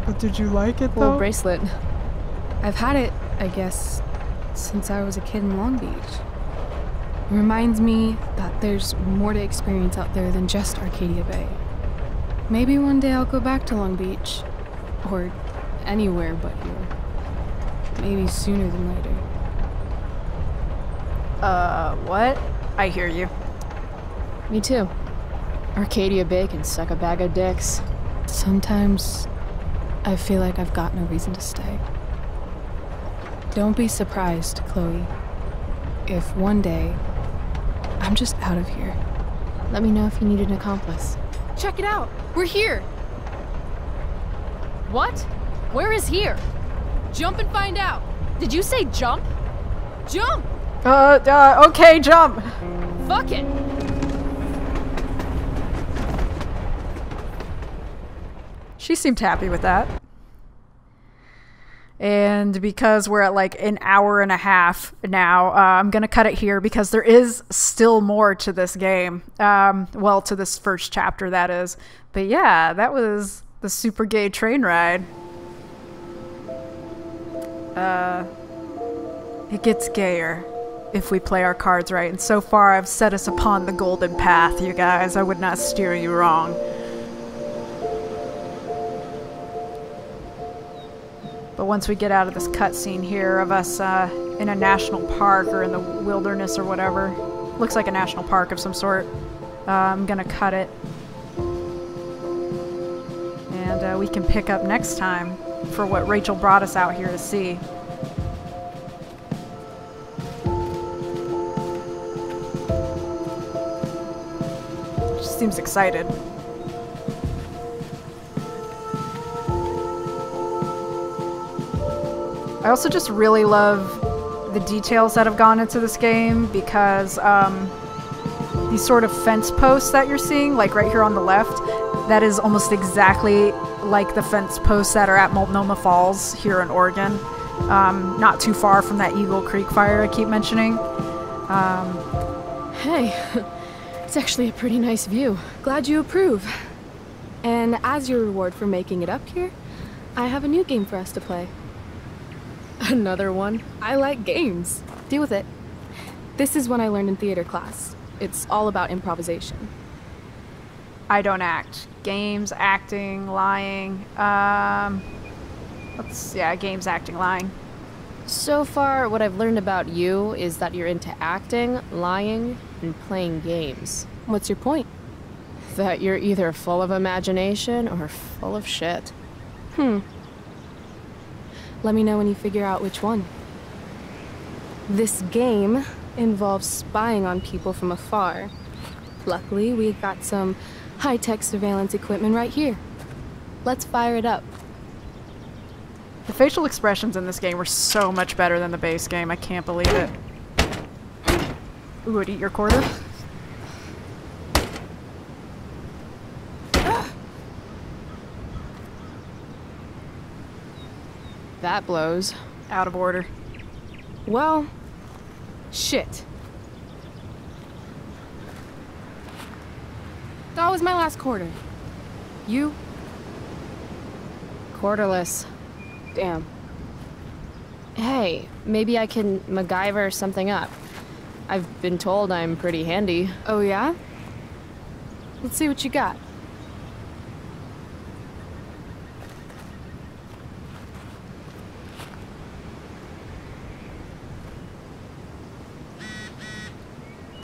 But did you like it, though? Cool bracelet. I've had it, I guess, since I was a kid in Long Beach. It reminds me that there's more to experience out there than just Arcadia Bay. Maybe one day I'll go back to Long Beach. Or anywhere but here. Maybe sooner than later. What? I hear you. Me too. Arcadia Bay can suck a bag of dicks. Sometimes I feel like I've got no reason to stay. Don't be surprised, Chloe, if one day I'm just out of here. Let me know if you need an accomplice. Check it out! We're here! What? Where is here? Jump and find out! Did you say jump? Jump! Okay, jump! Fuck it! She seemed happy with that. And because we're at like an hour and a half now, I'm gonna cut it here because there is still more to this game. Well, to this first chapter, that is. But yeah, that was the super gay train ride. It gets gayer if we play our cards right. And so far, I've set us upon the golden path, you guys. I would not steer you wrong. But once we get out of this cutscene here of us in a national park or in the wilderness or whatever. Looks like a national park of some sort. I'm gonna cut it. And we can pick up next time for what Rachel brought us out here to see. She seems excited. I also just really love the details that have gone into this game because these sort of fence posts that you're seeing, like right here on the left, that is almost exactly like the fence posts that are at Multnomah Falls here in Oregon. Not too far from that Eagle Creek fire I keep mentioning. Hey, it's actually a pretty nice view. Glad you approve. And as your reward for making it up here, I have a new game for us to play. Another one? I like games. Deal with it. This is one I learned in theater class. It's all about improvisation. I don't act. Games, acting, lying. Games, acting, lying. So far, what I've learned about you is that you're into acting, lying, and playing games. What's your point? That you're either full of imagination or full of shit. Let me know when you figure out which one. This game involves spying on people from afar. Luckily, we've got some high-tech surveillance equipment right here. Let's fire it up. The facial expressions in this game were so much better than the base game. I can't believe it. Ooh, would eat your quarter? That blows. Out of order. Well, shit. That was my last quarter. You? Quarterless. Damn. Hey, maybe I can MacGyver something up. I've been told I'm pretty handy. Oh yeah? Let's see what you got.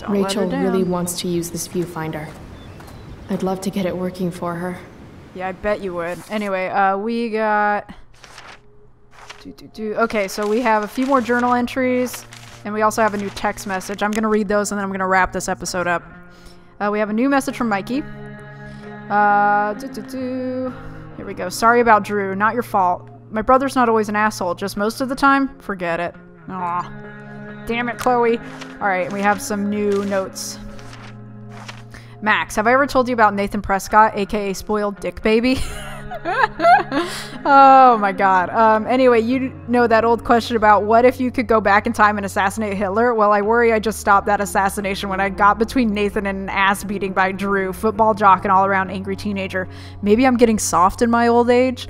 Rachel really wants to use this viewfinder. I'd love to get it working for her. Yeah, I bet you would. Anyway, we got... Okay, so we have a few more journal entries, and we also have a new text message. I'm going to read those, and then I'm going to wrap this episode up. We have a new message from Mikey. Here we go. Sorry about Drew. Not your fault. My brother's not always an asshole. Just most of the time? Forget it. Aw. Damn it, Chloe. Alright, we have some new notes. Max, have I ever told you about Nathan Prescott, aka Spoiled Dick Baby? Oh my god. Anyway, you know that old question about what if you could go back in time and assassinate Hitler? Well, I worry I just stopped that assassination when I got between Nathan and an ass beating by Drew, football jock and all-around angry teenager. Maybe I'm getting soft in my old age?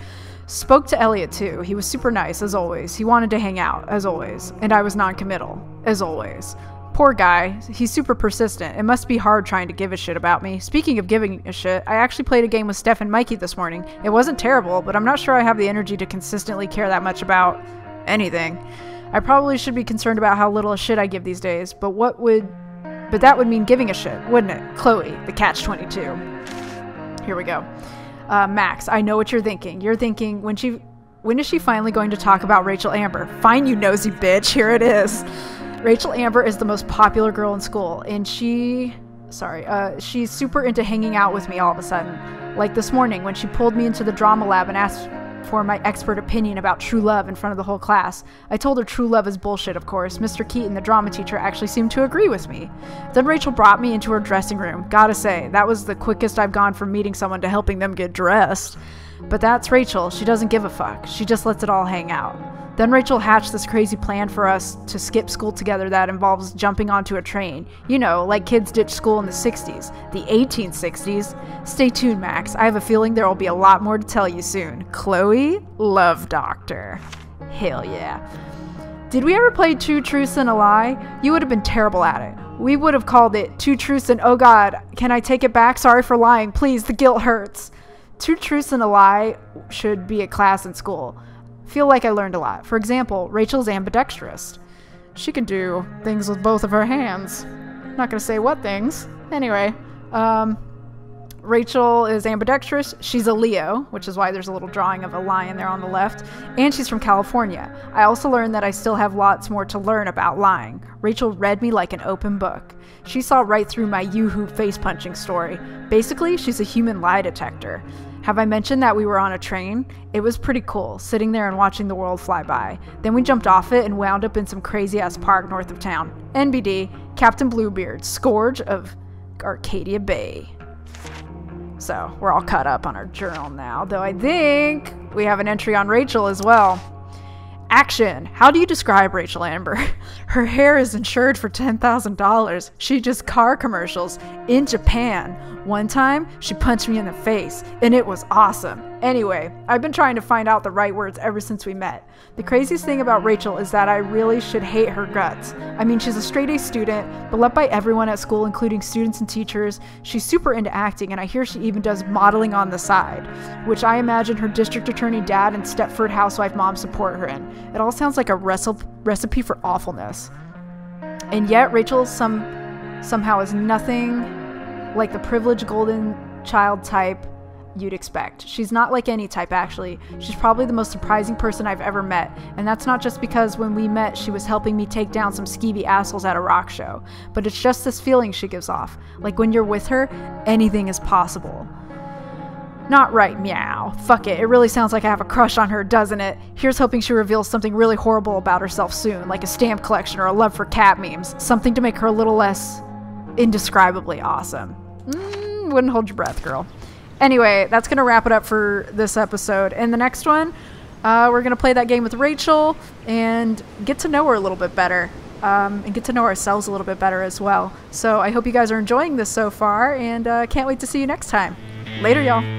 Spoke to Elliot too. He was super nice, as always. He wanted to hang out, as always. And I was non-committal, as always. Poor guy. He's super persistent. It must be hard trying to give a shit about me. Speaking of giving a shit, I actually played a game with Steph and Mikey this morning. It wasn't terrible, but I'm not sure I have the energy to consistently care that much about anything. I probably should be concerned about how little a shit I give these days, but that would mean giving a shit, wouldn't it? Chloe, the catch-22. Here we go. Max, I know what you're thinking. You're thinking, when is she finally going to talk about Rachel Amber? Fine, you nosy bitch. Here it is. Rachel Amber is the most popular girl in school, and she's super into hanging out with me all of a sudden. Like this morning when she pulled me into the drama lab and asked for my expert opinion about true love in front of the whole class. I told her true love is bullshit, of course. Mr. Keaton, the drama teacher, actually seemed to agree with me. Then Rachel brought me into her dressing room. Gotta say, that was the quickest I've gone from meeting someone to helping them get dressed. But that's Rachel. She doesn't give a fuck. She just lets it all hang out. Then Rachel hatched this crazy plan for us to skip school together that involves jumping onto a train. You know, like kids ditched school in the 60s. The 1860s. Stay tuned, Max. I have a feeling there will be a lot more to tell you soon. Chloe, Love Doctor. Hell yeah. Did we ever play Two Truths and a Lie? You would have been terrible at it. We would have called it Two Truths and, oh god, can I take it back? Sorry for lying. Please, the guilt hurts. Two Truths and a Lie should be a class in school. Feel like I learned a lot. For example, Rachel's ambidextrous. She can do things with both of her hands. Not gonna say what things. Anyway, Rachel is ambidextrous. She's a Leo, which is why there's a little drawing of a lion there on the left. And she's from California. I also learned that I still have lots more to learn about lying. Rachel read me like an open book. She saw right through my Yoo-hoo face-punching story. Basically, she's a human lie detector. Have I mentioned that we were on a train? It was pretty cool, sitting there and watching the world fly by. Then we jumped off it and wound up in some crazy-ass park north of town. NBD, Captain Bluebeard, Scourge of Arcadia Bay. So, we're all caught up on our journal now, though I think we have an entry on Rachel as well. Action! How do you describe Rachel Amber? Her hair is insured for $10,000. She does car commercials in Japan. One time, she punched me in the face, and it was awesome. Anyway, I've been trying to find out the right words ever since we met. The craziest thing about Rachel is that I really should hate her guts. I mean, she's a straight-A student, beloved by everyone at school, including students and teachers. She's super into acting, and I hear she even does modeling on the side, which I imagine her district attorney dad and Stepford housewife mom support her in. It all sounds like a recipe for awfulness. And yet, Rachel somehow is nothing like the privileged golden child type you'd expect. She's not like any type, actually. She's probably the most surprising person I've ever met, and that's not just because when we met she was helping me take down some skeevy assholes at a rock show, but it's just this feeling she gives off. Like when you're with her, anything is possible. Not right, meow. Fuck it, it really sounds like I have a crush on her, doesn't it? Here's hoping she reveals something really horrible about herself soon, like a stamp collection or a love for cat memes. Something to make her a little less indescribably awesome. Wouldn't hold your breath, girl. Anyway, that's gonna wrap it up for this episode. In the next one, we're gonna play that game with Rachel and get to know her a little bit better, and get to know ourselves a little bit better as well. So I hope you guys are enjoying this so far, and can't wait to see you next time. Later, y'all.